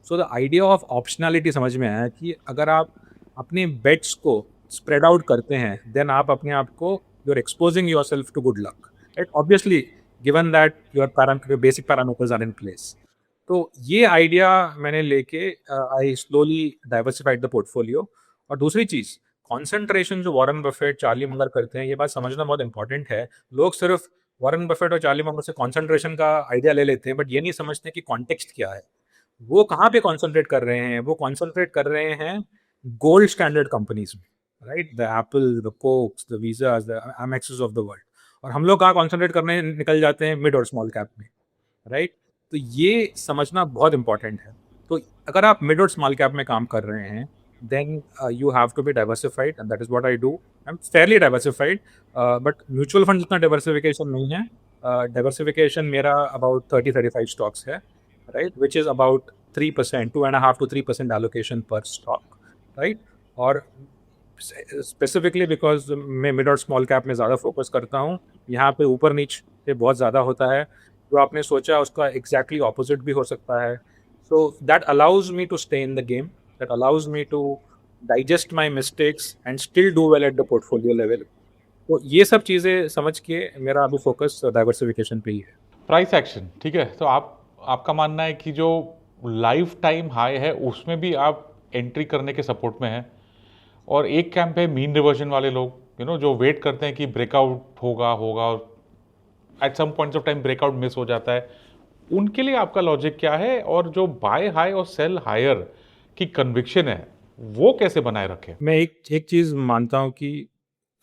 So the idea of optionality समझ में आया कि अगर आप अपने बेट्स को स्प्रेड आउट करते हैं, देन आप अपने आप को you are exposing yourself to good luck, right. Obviously given that your basic parameters are in place. तो ये आइडिया मैंने लेके I slowly diversified the portfolio. और दूसरी चीज़, कॉन्सेंट्रेशन जो वॉरेन बफेट, चार्ली मगर करते हैं, ये बात समझना बहुत इंपॉर्टेंट है। लोग सिर्फ वॉरेन बफेट और चार्ली मगर से कॉन्सेंट्रेशन का आइडिया ले लेते हैं, बट ये नहीं समझते कि कॉन्टेक्स्ट क्या है। वो कहाँ पे कॉन्सेंट्रेट कर रहे हैं? वो कॉन्सेंट्रेट कर रहे हैं गोल्ड स्टैंडर्ड कंपनीज में, right, the Apple, the Cokes, the Visas, the Amexes of the world. और हम लोग कहाँ कॉन्सेंट्रेट करने निकल जाते हैं? मिड और स्मॉल कैप में, राइट। तो ये समझना बहुत इंपॉर्टेंट है। तो अगर आप मिड और स्मॉल कैप में काम कर रहे हैं, then you have to be diversified, and that is what I do. I am fairly diversified, but mutual fund जितना डाइवर्सिफिकेशन नहीं है। डाइवर्सिफिकेशन मेरा अबाउट 30-35 स्टॉक्स है, right, which is about 3%, 2.5 to 3% allocation per stock, right. और specifically because मैं mid और small cap में ज़्यादा फोकस करता हूँ, यहाँ पे ऊपर नीचे बहुत ज़्यादा होता है। जो आपने सोचा उसका एग्जैक्टली ऑपोजिट भी हो सकता है। So that allows me to stay in the game, that allows me to digest my mistakes and still do well at the portfolio level. तो ये सब चीज़ें समझ के मेरा अभी फोकस डाइवर्सिफिकेशन पे ही है। प्राइस एक्शन, ठीक है। तो आपका मानना है कि जो लाइफ टाइम हाई है उसमें भी आप एंट्री करने के सपोर्ट में हैं, और एक कैंप है मीन रिवर्जन वाले लोग, जो वेट करते हैं कि ब्रेकआउट होगा और at some points of time breakout miss हो जाता है। उनके लिए आपका लॉजिक क्या है? और जो बाय हाई और सेल हायर की कन्विक्शन है वो कैसे बनाए रखें? मैं एक चीज़ मानता हूँ कि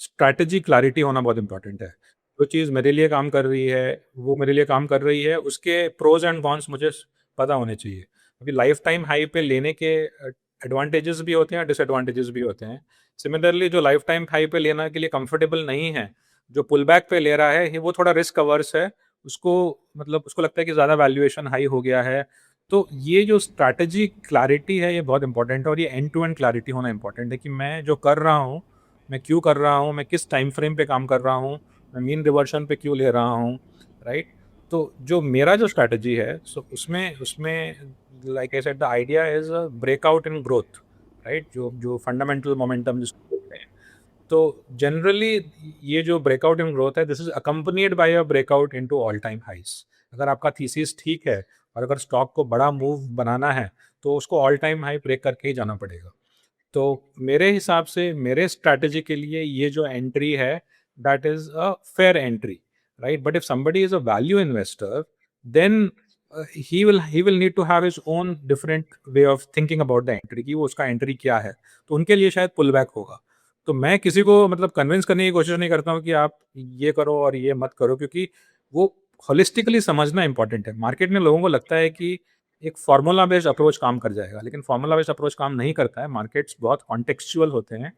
स्ट्रैटेजी क्लैरिटी होना बहुत इंपॉर्टेंट है। जो चीज़ मेरे लिए काम कर रही है, वो मेरे लिए काम कर रही है, उसके प्रोज एंड कॉन्स मुझे पता होने चाहिए। अभी लाइफ टाइम हाई पे लेने के एडवांटेजेस भी होते हैं, डिसएडवांटेजेस भी होते हैं। सिमिलरली जो लाइफ टाइम हाई पे लेना के लिए कंफर्टेबल नहीं है, जो पुल बैक पे ले रहा है वो थोड़ा रिस्क अवर्स है, उसको मतलब उसको लगता है कि ज़्यादा वैल्यूएशन हाई हो गया है। तो ये जो स्ट्रैटेजी क्लैरिटी है ये बहुत इंपॉर्टेंट है, और ये एंड टू एंड क्लैरिटी होना इंपॉर्टेंट है कि मैं जो कर रहा हूँ, मैं क्यों कर रहा हूँ, मैं किस टाइम फ्रेम पे काम कर रहा हूँ, मैं मीन रिवर्शन पे क्यों ले रहा हूँ, राइट। तो जो मेरा जो स्ट्रैटेजी है, सो उसमें उसमें like I said the idea is breakout in growth, right, जो जो फंडामेंटल मोमेंटम जिसको बोलते हैं। तो जनरली ये जो ब्रेकआउट इन ग्रोथ है, this is accompanied by a breakout into all time highs. अगर आपका थीसिस ठीक है और अगर स्टॉक को बड़ा मूव बनाना है, तो उसको ऑल टाइम हाई ब्रेक करके ही जाना पड़ेगा। तो मेरे हिसाब से मेरे स्ट्रैटेजी के लिए ये जो एंट्री है, that is a fair entry, right. But if somebody is a value investor, then he will need to have his own different way of thinking about the entry, कि वो उसका एंट्री क्या है। तो उनके लिए शायद पुल बैक होगा। तो मैं किसी को मतलब कन्विंस करने की कोशिश नहीं करता हूँ कि आप ये करो और ये मत करो, क्योंकि वो होलिस्टिकली समझना इंपॉर्टेंट है। मार्केट में लोगों को लगता है कि एक फार्मूला बेस्ड अप्रोच काम कर जाएगा, लेकिन फार्मूला बेस्ड अप्रोच काम नहीं करता है। मार्केट्स बहुत कॉन्टेक्चुअल होते हैं।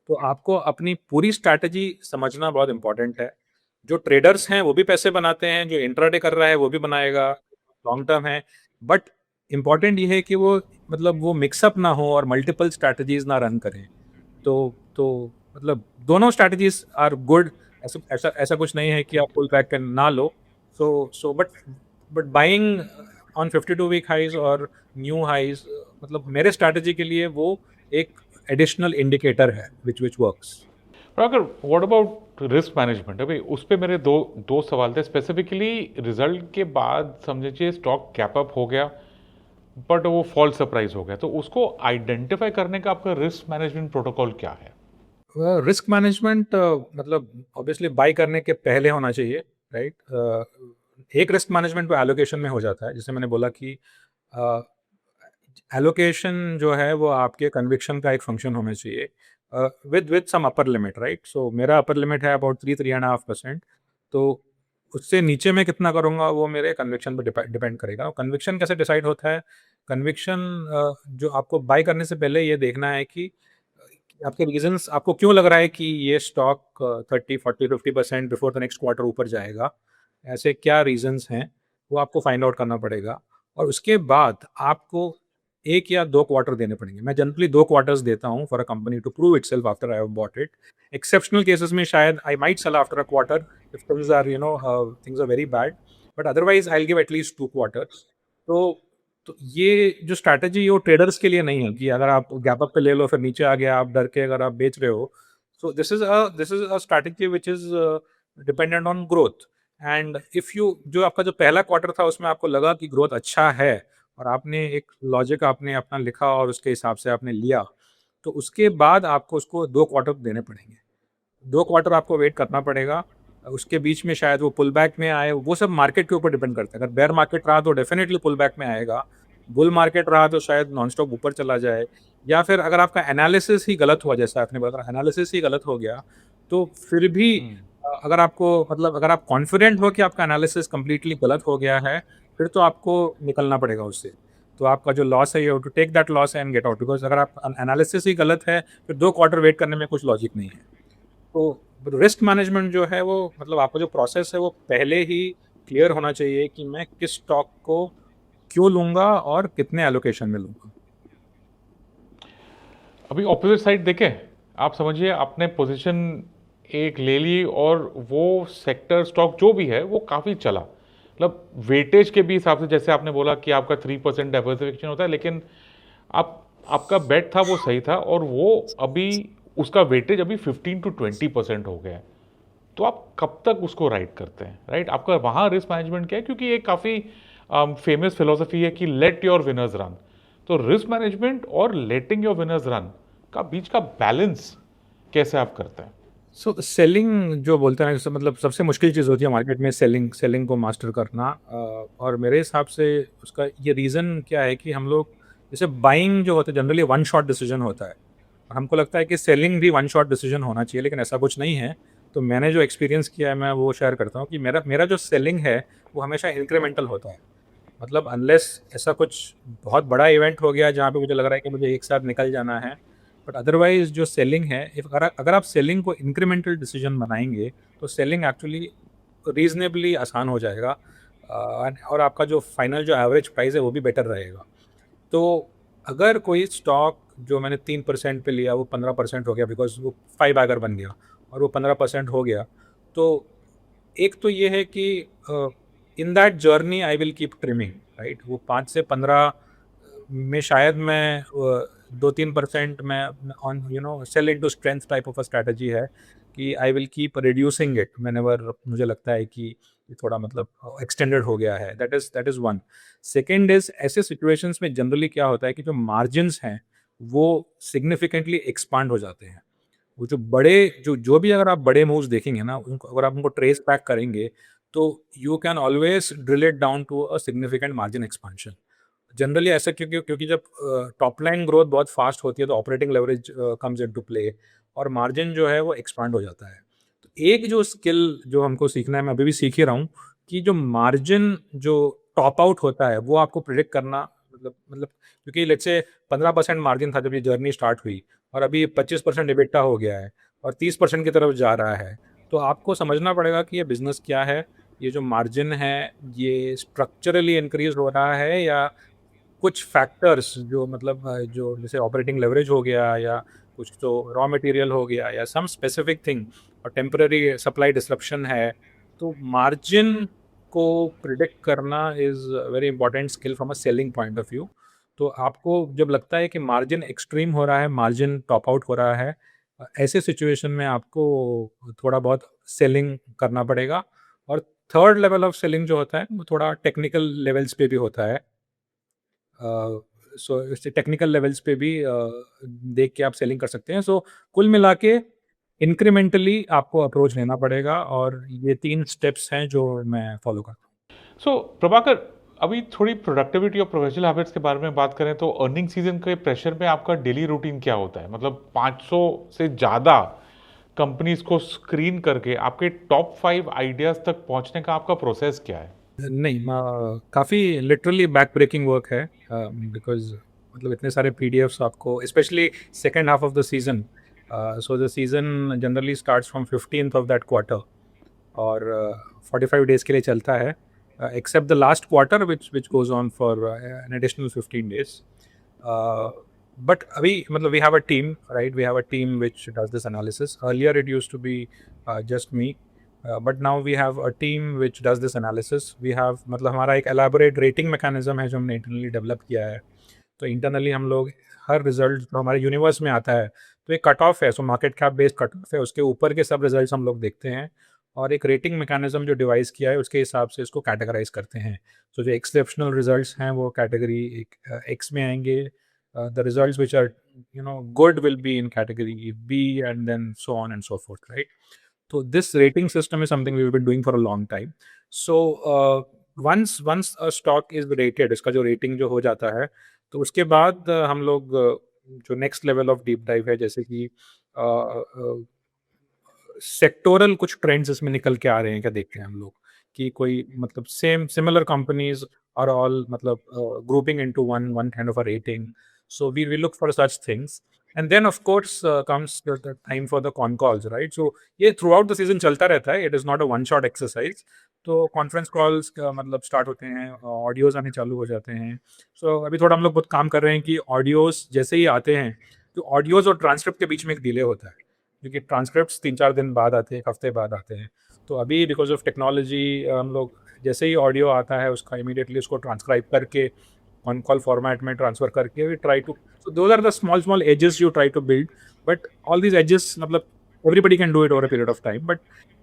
तो आपको अपनी पूरी स्ट्रैटेजी समझना बहुत इंपॉर्टेंट है। जो ट्रेडर्स हैं वो भी पैसे बनाते हैं, जो इंट्राडे कर रहा है वो भी बनाएगा, लॉन्ग टर्म है। बट इम्पॉर्टेंट ये है कि वो मतलब वो मिक्सअप ना हो और मल्टीपल स्ट्रैटेजीज ना रन करें। तो मतलब दोनों स्ट्रैटेजीज आर गुड। ऐसा ऐसा ऐसा कुछ नहीं है कि आप पुल बैक ना लो। So but buying on 52 week highs और न्यू हाइज, मतलब मेरे स्ट्रैटेजी के लिए वो एक एडिशनल इंडिकेटर है विच वर्क्स। और अगर व्हाट अबाउट रिस्क मैनेजमेंट, अभी उस पे मेरे दो दो सवाल थे स्पेसिफिकली। रिजल्ट के बाद समझिए स्टॉक गैप अप हो गया, बट वो फॉल सरप्राइज हो गया, तो उसको आइडेंटिफाई करने का आपका रिस्क मैनेजमेंट प्रोटोकॉल क्या है? रिस्क मैनेजमेंट मतलब ऑब्वियसली बाई करने के पहले होना चाहिए, राइट। एक रिस्क मैनेजमेंट तो एलोकेशन में हो जाता है, जैसे मैंने बोला कि एलोकेशन जो है वो आपके कन्विक्शन का एक फंक्शन होना चाहिए, with some upper limit, right. So मेरा अपर लिमिट है अबाउट 3-3.5%। तो उससे नीचे मैं कितना करूँगा वो मेरे कन्विक्शन पर डिपेंड करेगा। कन्विक्शन कैसे डिसाइड होता है? कन्विक्शन जो आपको बाय करने से पहले ये देखना है कि आपके रीजंस, आपको क्यों लग रहा है कि ये stock 30-40-50% before the next quarter ऊपर जाएगा। ऐसे क्या रीजंस हैं वो आपको फाइंड आउट करना पड़ेगा। और उसके बाद आपको 1 या 2 क्वार्टर देने पड़ेंगे। मैं जनरली 2 क्वार्टर्स देता हूँ for a company to prove itself after I have bought it. Exceptional cases में शायद I might sell after a quarter if things are very bad, but otherwise I will give at least 2 quarters. तो ये जो strategy वो traders के लिए नहीं है कि अगर आप गैप अप पे ले लो फिर नीचे आ गया आप डर के अगर आप बेच रहे हो। So this is a strategy which is dependent on growth. And if you जो आपका जो पहला क्वार्टर था उसमें आपको लगा कि ग्रोथ अच्छा है और आपने एक लॉजिक आपने अपना लिखा और उसके हिसाब से आपने लिया, तो उसके बाद आपको उसको 2 क्वार्टर देने पड़ेंगे। 2 क्वार्टर आपको वेट करना पड़ेगा। उसके बीच में शायद वो पुल बैक में आए, वो सब मार्केट के ऊपर डिपेंड करता है। अगर बेयर मार्केट रहा तो डेफिनेटली पुल बैक में आएगा, बुल मार्केट रहा तो शायद नॉन स्टॉप ऊपर चला जाए। या फिर अगर आपका एनालिसिस ही गलत हुआ, जैसा आपने बोला एनालिसिस ही गलत हो गया, तो फिर भी अगर आपको मतलब अगर आप कॉन्फिडेंट हो कि आपका एनालिसिस कम्प्लीटली गलत हो गया है, फिर तो आपको निकलना पड़ेगा उससे। तो आपका जो लॉस है you have to take that loss and get out, because अगर आप एनालिसिस ही गलत है फिर 2 क्वार्टर वेट करने में कुछ लॉजिक नहीं है। तो रिस्क मैनेजमेंट जो है वो मतलब आपका जो प्रोसेस है वो पहले ही क्लियर होना चाहिए कि मैं किस स्टॉक को क्यों लूँगा और कितने एलोकेशन में लूँगा। अभी ऑपोजिट साइड देखें, आप समझिए आपने पोजीशन एक ले ली और वो सेक्टर स्टॉक जो भी है वो काफ़ी चला, मतलब वेटेज के भी हिसाब से, जैसे आपने बोला कि आपका 3% डाइवर्सिफिकेशन होता है, लेकिन आपका बेट था वो सही था और वो अभी उसका वेटेज अभी 15-20% हो गया है। तो आप कब तक उसको राइट करते हैं, राइट? आपका वहाँ रिस्क मैनेजमेंट क्या है? क्योंकि ये काफ़ी फेमस फिलोसफी है कि लेट योर विनर्स रन। तो रिस्क मैनेजमेंट और लेटिंग योर विनर्स रन का बीच का बैलेंस कैसे आप करते हैं? सो सेलिंग जो बोलते हैं ना, मतलब सबसे मुश्किल चीज़ होती है मार्केट में सेलिंग को मास्टर करना। और मेरे हिसाब से उसका ये रीज़न क्या है कि हम लोग जैसे बाइंग जो होता है जनरली वन शॉट डिसीजन होता है, और हमको लगता है कि सेलिंग भी वन शॉट डिसीजन होना चाहिए, लेकिन ऐसा कुछ नहीं है। तो मैंने जो एक्सपीरियंस किया है मैं वो शेयर करता हूँ कि मेरा मेरा जो सेलिंग है वो हमेशा इंक्रीमेंटल होता है। मतलब अनलेस ऐसा कुछ बहुत बड़ा इवेंट हो गया जहाँ पे मुझे लग रहा है कि मुझे एक साथ निकल जाना है, बट अदरवाइज जो सेलिंग है, अगर आप सेलिंग को इंक्रीमेंटल डिसीजन बनाएंगे तो सेलिंग एक्चुअली रीजनेबली आसान हो जाएगा, और आपका जो फाइनल जो एवरेज प्राइस है वो भी बेटर रहेगा। तो अगर कोई स्टॉक जो मैंने 3% पे लिया वो 15% हो गया, बिकॉज वो 5 बैगर बन गया और वो 15% हो गया, तो एक तो ये है कि in that journey I will keep trimming, right. वो 5 से 15 में शायद मैं 2-3% में on sell into strength type of a strategy है कि I will keep reducing it whenever मुझे लगता है कि ये थोड़ा मतलब एक्सटेंडेड हो गया है। That is one. Second is, ऐसे सिचुएशंस में जनरली क्या होता है कि जो मार्जिन्स हैं वो सिग्निफिकेंटली एक्सपांड हो जाते हैं। वो जो बड़े जो भी अगर आप बड़े मूव्स देखेंगे ना, उनको अगर आप उनको ट्रेस बैक करेंगे तो you can always drill it down to a significant margin expansion. Generally ऐसा क्योंकि क्योंकि जब टॉप लाइन ग्रोथ बहुत फास्ट होती है तो operating leverage comes into play और मार्जिन जो है वो एक्सपांड हो जाता है। तो एक जो स्किल जो हमको सीखना है, मैं अभी भी सीख ही रहा हूँ, कि जो मार्जिन जो टॉप आउट होता है वो आपको प्रिडिक्ट करना, मतलब क्योंकि लेट्स से 15% मार्जिन था जब ये जर्नी स्टार्ट हुई और अभी 25% इबिट्टा हो गया है और 30% की तरफ जा रहा है, तो आपको समझना पड़ेगा कि ये बिजनेस क्या है, ये जो मार्जिन है ये स्ट्रक्चरली इंक्रीज हो रहा है या कुछ फैक्टर्स जो मतलब जो जैसे ऑपरेटिंग लेवरेज हो गया या कुछ तो रॉ मटेरियल हो गया या सम स्पेसिफिक थिंग और टेम्पररी सप्लाई डिसरप्शन है। तो मार्जिन को प्रिडिक्ट करना is very important skill from a selling point of view. तो आपको जब लगता है कि मार्जिन एक्सट्रीम हो रहा है, मार्जिन टॉप आउट हो रहा है, ऐसे सिचुएशन में आपको थोड़ा बहुत सेलिंग करना पड़ेगा। और थर्ड लेवल ऑफ सेलिंग जो होता है वो थोड़ा टेक्निकल लेवल्स पे भी होता है। सो इससे टेक्निकल लेवल्स पे भी देख के आप सेलिंग कर सकते हैं। सो कुल मिला के इंक्रीमेंटली आपको अप्रोच लेना पड़ेगा और ये 3 स्टेप्स हैं जो मैं फॉलो करता हूँ। सो प्रभाकर, अभी थोड़ी प्रोडक्टिविटी और प्रोफेशनल हैबिट्स के बारे में बात करें तो अर्निंग सीजन के प्रेशर में आपका डेली रूटीन क्या होता है? मतलब 500 से ज़्यादा कंपनीज को स्क्रीन करके आपके टॉप 5 आइडियाज तक पहुंचने का आपका प्रोसेस क्या है? नहीं, काफ़ी लिटरली बैक ब्रेकिंग वर्क है, बिकॉज़ मतलब इतने सारे पीडीएफ्स आपको specially second half of the season. So the season generally starts from 15th of that quarter और 45 डेज़ के लिए चलता है, except the last quarter which goes on for an additional 15 days. But अभी मतलब we have a team, right, we have a team which does this analysis. Earlier it used to be just me, but now we have a team which does this analysis. We have मतलब हमारा एक elaborate rating mechanism है जो हमने internally develop किया है। तो internally हम लोग हर रिजल्ट जो हमारे यूनिवर्स में आता है तो एक कट ऑफ है, so market cap based cut off है, उसके ऊपर के सब रिजल्ट्स हम लोग देखते हैं और एक रेटिंग मैकेनिज्म जो डिवाइस किया है उसके हिसाब से इसको कैटेगराइज करते हैं। सो जो एक्सेप्शनल रिजल्ट्स हैं वो कैटेगरी एक एक्स में आएंगे, the results which are good will be in category B and then so on and so forth, right. So this rating system is something we've been doing for a long time. So once a stock is rated, इसका जो rating जो हो जाता है, तो उसके बाद हम लोग जो next level of deep dive है, जैसे कि सेक्टोरल कुछ ट्रेंड्स इसमें निकल के आ रहे हैं क्या देखते हैं हम लोग, कि कोई मतलब same similar companies are all मतलब grouping into one one kind of a rating. So we look for such things and then of course comes the time for the con calls, right. So ये throughout the season चलता रहता है, it is not a one shot exercise. तो conference calls का मतलब start होते हैं, audios आने चालू हो जाते हैं। सो अभी थोड़ा हम लोग बहुत काम कर रहे हैं कि ऑडियोज जैसे ही आते हैं तो ऑडियोज और ट्रांसक्रिप्ट के बीच में एक डिले होता है, क्योंकि ट्रांसक्रिप्ट्स 3-4 दिन बाद आते हैं, एक हफ्ते बाद आते हैं। तो अभी बिकॉज ऑफ टेक्नोलॉजी हम लोग जैसे ही ऑडियो आता है उसका इमीडिएटली उसको ट्रांसक्राइब करके ऑन कॉल फॉर्मेट में ट्रांसफर करके we try to, so those are the small small edges you try to build, but all these edges मतलब everybody can do it over a period of time,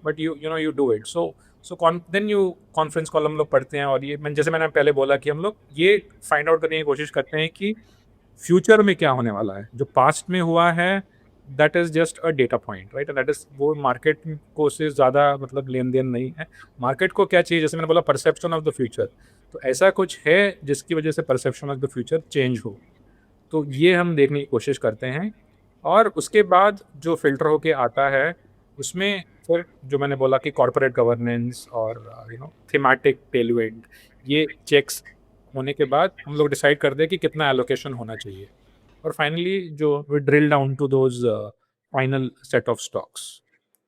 but you do it. So then you conference call हम लोग पढ़ते हैं और ये जैसे मैंने पहले बोला कि हम लोग ये फाइंड आउट करने की कोशिश करते हैं कि फ्यूचर में क्या होने वाला है। जो पास्ट में हुआ है that is just a data point, right, that is वो मार्केट को से ज़्यादा मतलब लेन देन नहीं है। मार्केट को क्या चाहिए, जैसे मैंने बोला परसेप्शन ऑफ द फ्यूचर, तो ऐसा कुछ है जिसकी वजह से perception of the future change हो, तो ये हम देखने की कोशिश करते हैं। और उसके बाद जो फिल्टर होके आता है उसमें फिर जो मैंने बोला कि कॉर्पोरेट गवर्नेंस और थीमेटिक टेलविंड, ये चेक्स होने के बाद हम लोग डिसाइड करते हैं कि कितना एलोकेशन होना चाहिए, और फाइनली जो we drill down to those final set of stocks.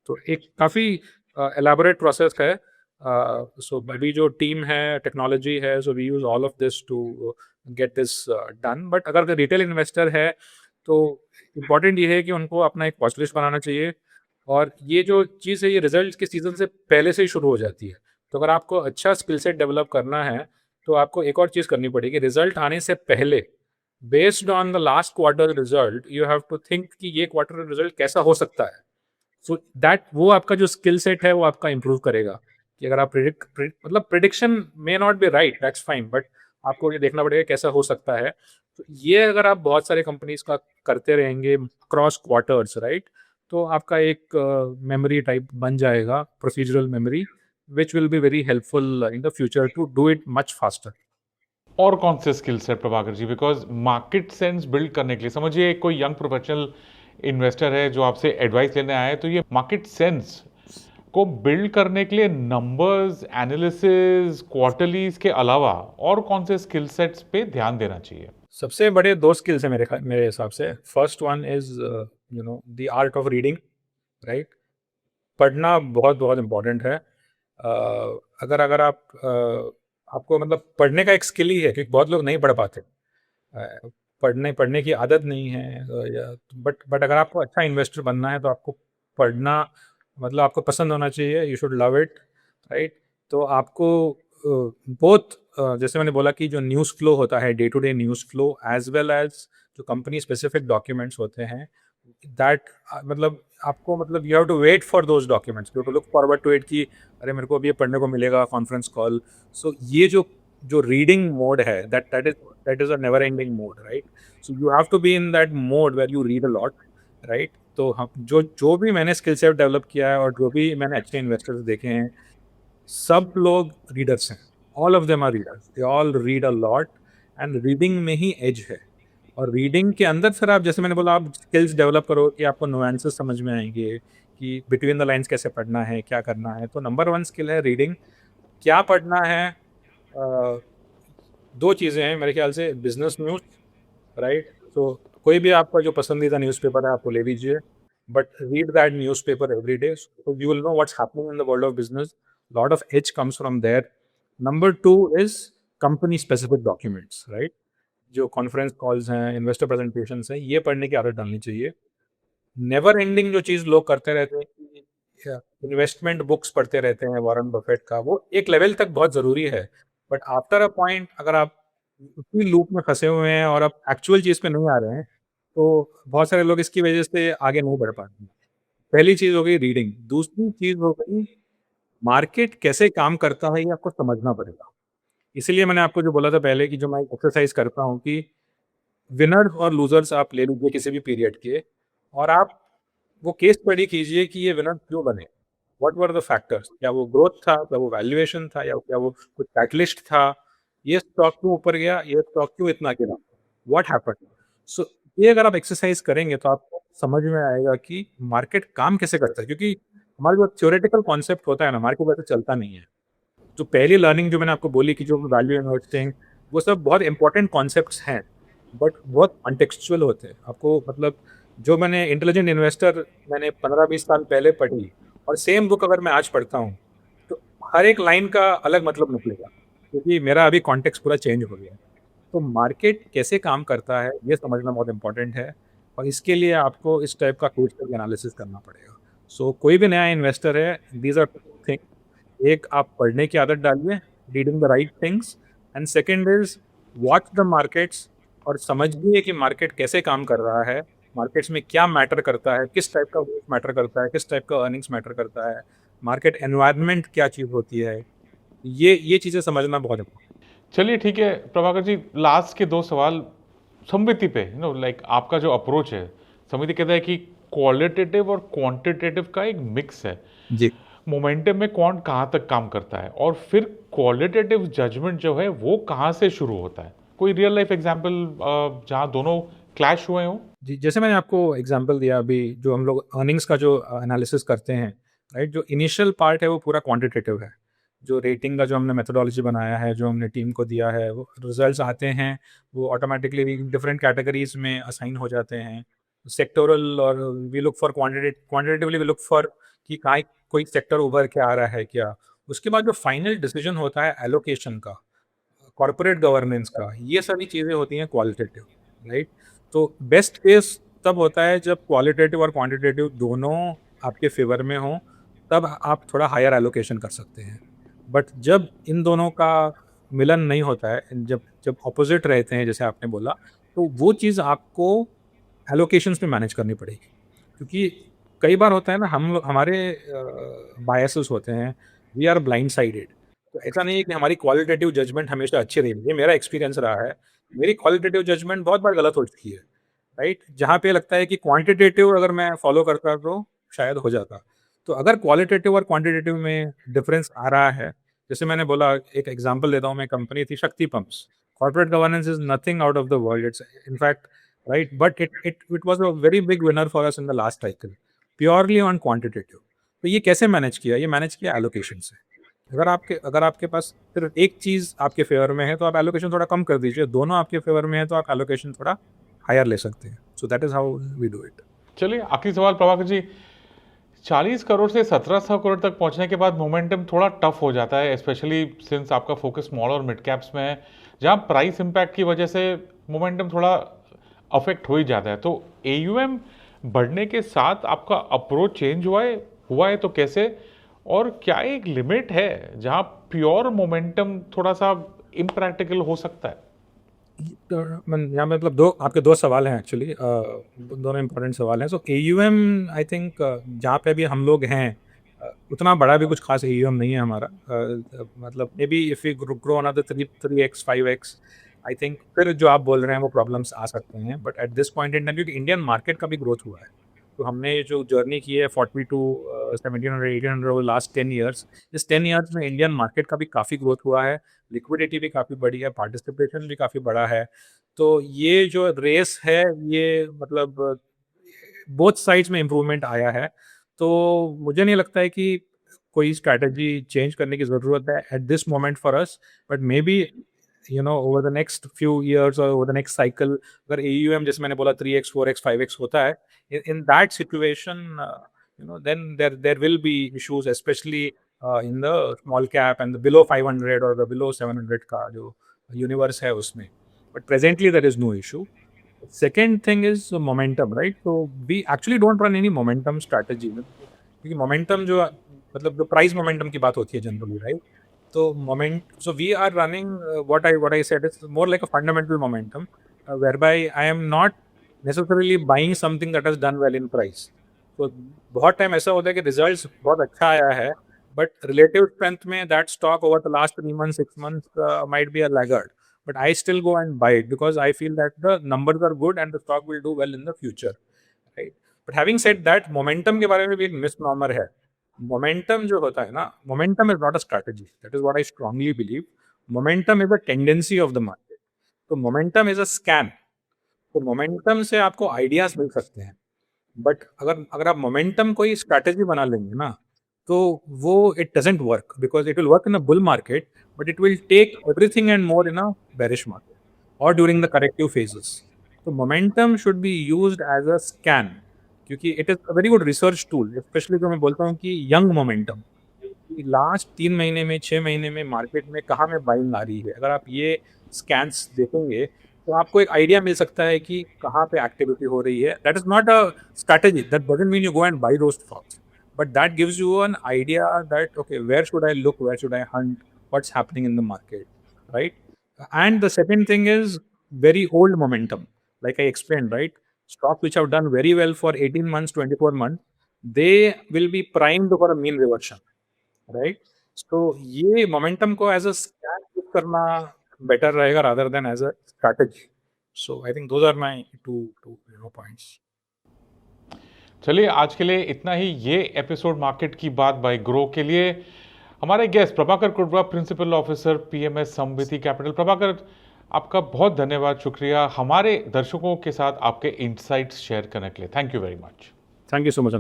तो एक काफ़ी एलाबोरेट प्रोसेस है। सो अभी जो टीम है, टेक्नोलॉजी है, so we use all of this to get this done. But अगर रिटेल इन्वेस्टर है तो इम्पॉर्टेंट ये है कि उनको अपना एक वॉच लिस्ट बनाना चाहिए, और ये जो चीज़ है ये रिजल्ट के सीज़न से पहले से ही शुरू हो जाती है। तो अगर आपको अच्छा स्किल सेट डेवलप करना है तो आपको एक और चीज़ करनी पड़ेगी, रिजल्ट आने से पहले based on the last quarter result you have to think कि ये क्वार्टर रिजल्ट कैसा हो सकता है। सो दैट वो आपका जो स्किल सेट है वो आपका इंप्रूव करेगा कि अगर आप मतलब prediction may not be right, that's fine, but आपको ये देखना पड़ेगा कैसा हो सकता है। तो ये अगर आप बहुत सारे कंपनीज का करते रहेंगे क्रॉस क्वार्टर्स, राइट, तो आपका एक मेमोरी टाइप बन जाएगा, procedural memory, which will be very helpful in the future to do it much faster. और कौन से स्किल्स है Prabhakar ji? Because market sense build करने के लिए, समझिए कोई यंग प्रोफेशनल इन्वेस्टर है जो आपसे एडवाइस लेने आया है, तो ये मार्केट सेंस को बिल्ड करने के लिए नंबर्स, एनालिसिस, क्वार्टरलीज के अलावा और कौन से स्किल सेट्स पे ध्यान देना चाहिए? सबसे बड़े दो स्किल्स हैं मेरे हिसाब से। First one is the art of reading, right. पढ़ना बहुत बहुत इम्पोर्टेंट है। अगर अगर आप आपको मतलब पढ़ने का एक स्किल ही है, क्योंकि बहुत लोग नहीं पढ़ पाते, पढ़ने की आदत नहीं है, या बट अगर आपको अच्छा इन्वेस्टर बनना है तो आपको पढ़ना मतलब आपको पसंद होना चाहिए, you should love it, right. तो आपको बोथ, जैसे मैंने बोला कि जो न्यूज़ फ्लो होता है, day to day news flow, as well as जो कंपनी स्पेसिफिक डॉक्यूमेंट्स होते हैं, दैट मतलब आपको मतलब you have to wait for those documents, you have to look forward to it कि अरे मेरे को अभी ये पढ़ने को मिलेगा, कॉन्फ्रेंस कॉल। सो ये जो जो रीडिंग मोड है, that is a never ending mode, right. So you have to be in that mode where you read a lot, right. तो हम जो जो भी मैंने स्किल सेट डेवलप किया है और जो भी मैंने अच्छे इन्वेस्टर्स देखे हैं, सब लोग रीडर्स हैं, all of them are readers, they all read a lot, and reading में ही एज है। और रीडिंग के अंदर फिर आप, जैसे मैंने बोला, आप स्किल्स डेवलप करो कि आपको नुआंसेस समझ में आएंगे कि बिटवीन द लाइंस कैसे पढ़ना है, क्या करना है। तो नंबर वन स्किल है रीडिंग। क्या पढ़ना है? दो चीज़ें हैं मेरे ख्याल से, बिजनेस न्यूज़, राइट। तो कोई भी आपका जो पसंदीदा न्यूज़पेपर है आपको ले लीजिए, but read that newspaper every day, so you will know what's happening in the world of business. Lot of edge comes from there. Number two is company specific documents, right? जो conference calls हैं, investor presentations हैं, ये पढ़ने की आदत डालनी चाहिए। Never ending जो चीज़ लोग करते रहते हैं कि इन्वेस्टमेंट बुक्स पढ़ते रहते हैं वॉरेन बफेट का, वो एक लेवल तक बहुत ज़रूरी है, बट आफ्टर अ पॉइंट अगर आप उसी लूप में फंसे हुए हैं और आप एक्चुअल चीज़ पे नहीं आ रहे हैं, तो बहुत सारे लोग इसकी वजह से आगे नहीं बढ़ पाते हैं। पहली चीज़ हो गई रीडिंग, दूसरी चीज़ हो गई मार्केट कैसे काम करता है, ये आपको समझना पड़ेगा। इसीलिए मैंने आपको जो बोला था पहले कि जो मैं एक्सरसाइज करता हूँ कि विनर्स और लूजर्स आप ले लीजिए किसी भी पीरियड के, और आप वो केस स्टडी कीजिए कि ये विनर क्यों बने, व्हाट वर द फैक्टर्स, क्या वो ग्रोथ था, क्या वो वैल्यूएशन था, या क्या वो कुछ कैटलिस्ट था, ये स्टॉक क्यों ऊपर गया, ये स्टॉक क्यों इतना गिरा, व्हाट हैपेंड। सो ये अगर आप एक्सरसाइज करेंगे तो आपको समझ में आएगा कि मार्केट काम कैसे करता है, क्योंकि हमारा जो थ्योरेटिकल कॉन्सेप्ट होता है ना, मार्केट वैसे चलता नहीं है। जो पहली लर्निंग जो मैंने आपको बोली कि जो वैल्यू इन्वेस्टिंग, वो सब बहुत इंपॉर्टेंट कॉन्सेप्ट्स हैं, बट बहुत कॉन्टेक्चुअल होते हैं। आपको मतलब जो मैंने इंटेलिजेंट इन्वेस्टर मैंने 15-20 साल पहले पढ़ी, और सेम बुक अगर मैं आज पढ़ता हूँ, तो हर एक लाइन का अलग मतलब निकलेगा, क्योंकि मेरा अभी कॉन्टेक्स्ट पूरा चेंज हो गया है। तो मार्केट कैसे काम करता है ये समझना बहुत इंपॉर्टेंट है, और इसके लिए आपको इस टाइप का केस स्टडी एनालिसिस करना पड़ेगा। सो कोई भी नया इन्वेस्टर है, दीज आर थिंग, एक आप पढ़ने की आदत डालिए, reading the right things, and second is watch the markets, और समझिए कि मार्केट कैसे काम कर रहा है, मार्केट्स में क्या मैटर करता है, किस टाइप का ग्रोथ मैटर करता है, किस टाइप का अर्निंग्स मैटर करता है, मार्केट एनवायरनमेंट क्या चीज़ होती है, ये चीज़ें समझना बहुत important चलिए ठीक है प्रभाकर जी, लास्ट के दो सवाल समिति पे, लाइक आपका जो अप्रोच है, समिति कहता है कि क्वालिटेटिव और क्वांटिटेटिव का एक मिक्स है। है। जी, मोमेंटम में कौन कहाँ तक काम करता है, और फिर क्वालिटेटिव जजमेंट जो है वो कहाँ से शुरू होता है? कोई रियल लाइफ एग्जांपल जहाँ दोनों क्लैश हुए हों? जी, जैसे मैंने आपको एग्जांपल दिया अभी, जो हम लोग अर्निंग्स का जो एनालिसिस करते हैं, राइट, जो इनिशियल पार्ट है वो पूरा क्वांटिटेटिव है। जो रेटिंग का जो हमने मेथोडोलॉजी बनाया है, जो हमने टीम को दिया है, वो रिजल्ट्स आते हैं, वो ऑटोमेटिकली डिफरेंट कैटेगरीज में असाइन हो जाते हैं सेक्टोरल, और we look for quantitatively, we look for कि कहाँ कोई सेक्टर उभर के आ रहा है क्या। उसके बाद जो फाइनल डिसीजन होता है एलोकेशन का, कॉर्पोरेट गवर्नेंस का, ये सभी चीज़ें होती हैं क्वालिटेटिव, राइट। तो बेस्ट केस तब होता है जब क्वालिटेटिव और क्वांटिटेटिव दोनों आपके फेवर में हो, तब आप थोड़ा हायर एलोकेशन कर सकते हैं। बट जब इन दोनों का मिलन नहीं होता है, जब जब ऑपोजिट रहते हैं जैसे आपने बोला, तो वो चीज़ आपको एलोकेशंस में मैनेज करनी पड़ेगी। क्योंकि कई बार होता है ना, हम लोग हमारे बायसेस होते हैं, वी आर ब्लाइंड साइडेड। तो ऐसा नहीं है कि हमारी क्वालिटेटिव जजमेंट हमेशा अच्छी रही, ये मेरा एक्सपीरियंस रहा है। मेरी क्वालिटेटिव जजमेंट बहुत बार गलत हो चुकी है, राइट। जहाँ पे लगता है कि क्वांटिटेटिव अगर मैं फॉलो करता तो शायद हो जाता। तो अगर क्वालिटेटिव और क्वांटिटेटिव में डिफरेंस आ रहा है, जैसे मैंने बोला, एक एग्जांपल देता हूँ, मैं, कंपनी थी शक्ति pumps. Corporate governance is nothing out of the world, it's in fact, right, but it was a very big winner for us in the last cycle, purely on quantitative. तो ये कैसे मैनेज किया? ये मैनेज किया allocation से। अगर आपके पास सिर्फ एक चीज़ आपके फेवर में है तो आप एलोकेशन थोड़ा कम कर दीजिए, दोनों आपके फेवर में है तो आप एलोकेशन थोड़ा हायर ले सकते हैं। So that is how we do it. चलिए आखिरी सवाल प्रभाकर जी, 40 करोड़ से 1700 करोड़ तक पहुंचने के बाद मोमेंटम थोड़ा टफ हो जाता है, स्पेशली सिंस आपका फोकस स्मॉल और मिड कैप्स में है, जहां प्राइस इंपैक्ट की वजह से मोमेंटम थोड़ा अफेक्ट हो ही जाता है। तो एयूएम बढ़ने के साथ आपका अप्रोच चेंज हुआ है तो कैसे, और क्या एक लिमिट है जहां प्योर मोमेंटम थोड़ा सा इम्प्रैक्टिकल हो सकता है? तो यहाँ मतलब आपके दो सवाल हैं एक्चुअली, दोनों इंपॉर्टेंट सवाल हैं। सो एयूएम, आई थिंक जहाँ पे अभी हम लोग हैं, उतना बड़ा भी कुछ खास एयूएम नहीं है हमारा। मतलब may be if you grow another 3x 5x, I think फिर जो आप बोल रहे हैं वो प्रॉब्लम्स आ सकते हैं। But at this point in time, क्योंकि इंडियन मार्केट का भी ग्रोथ हुआ है, तो हमने जो जर्नी की है 40 टू 1700 1800 ओवर लास्ट 10 ईयर्स, इस 10 ईयर्स में इंडियन मार्केट का भी काफ़ी ग्रोथ हुआ है, लिक्विडिटी भी काफ़ी बढ़ी है, पार्टिसिपेशन भी काफ़ी बड़ा है। तो ये जो रेस है, ये मतलब बोथ साइड्स में इम्प्रूवमेंट आया है। तो मुझे नहीं लगता है कि कोई स्ट्रैटेजी चेंज करने की ज़रूरत है at this moment for us. But may be over the next few years और ओवर द नेक्स्ट साइकिल, अगर एयूएम जैसे मैंने बोला 3x 4x 5x होता है, in that situation, then there will be issues, especially in the small cap and the below 500 or the below 700 का जो universe है उसमें. But presently there is no issue. Second thing is momentum, right? So we actually don't run any momentum strategy, क्योंकि momentum जो मतलब जो price momentum की बात होती है generally, right? So we are running what I said is more like a fundamental momentum, whereby I am not necessarily buying something that has done well in price. तो बहुत time ऐसा होता है कि रिजल्ट्स बहुत अच्छा आया है, बट रिलेटिव स्ट्रेंथ में that stock over the last 3 months 6 months might be a laggard, but I still go and buy it because I feel that the numbers are good and the stock will do well in the future, right? But having said that, momentum के बारे में भी एक मिसनॉमर है। Momentum जो होता है ना, momentum is not a strategy, that is what I strongly believe. Momentum is a tendency of the market. तो मोमेंटम इज अ स्कैन। तो मोमेंटम से आपको आइडियाज मिल सकते हैं, बट अगर अगर आप मोमेंटम कोई स्ट्रैटेजी बना लेंगे ना, तो वो it doesn't work, because it will work in a bull market, but it will take everything and more in a bearish market और ड्यूरिंग द करेक्टिव फेजेस। तो momentum should be used as a scan, क्योंकि it is a very good research tool, especially जो मैं बोलता हूँ कि young momentum, last 3 महीने में 6 महीने में मार्केट में कहाँ में बाइंग आ रही है, अगर आप ये स्कैन्स देखेंगे तो आपको एक आइडिया मिल सकता है कि कहाँ पे एक्टिविटी हो रही है। That is not a strategy, that doesn't mean you go and buy those stocks, but that gives you an idea that okay, where should I look, where should I hunt, what's happening in the market, right? And the second thing is very old momentum, like I explained, right? Stocks which have done very well for 18 months, 24 months, they will be primed for a mean reversion, right? तो ये momentum को as a scan use करना better रहेगा rather than as a strategy. So I think those are my two points. चलिए आज के लिए इतना ही, ये एपिसोड मार्केट की बात बाय ग्रो के लिए हमारे guest Prabhakar Kurva, principal officer PMS Samvitti Capital. Prabhakar, आपका बहुत धन्यवाद, शुक्रिया हमारे दर्शकों के साथ आपके इंसाइट्स शेयर करने के लिए। Thank you very much. Thank you so much.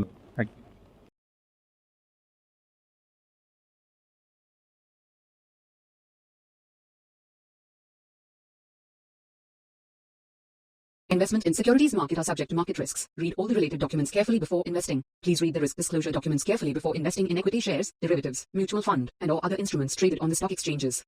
Investment in securities market are subject to market risks. Read all the related documents carefully before investing. Please read the risk disclosure documents carefully before investing in equity shares, derivatives, mutual fund, and or other instruments traded on the stock exchanges.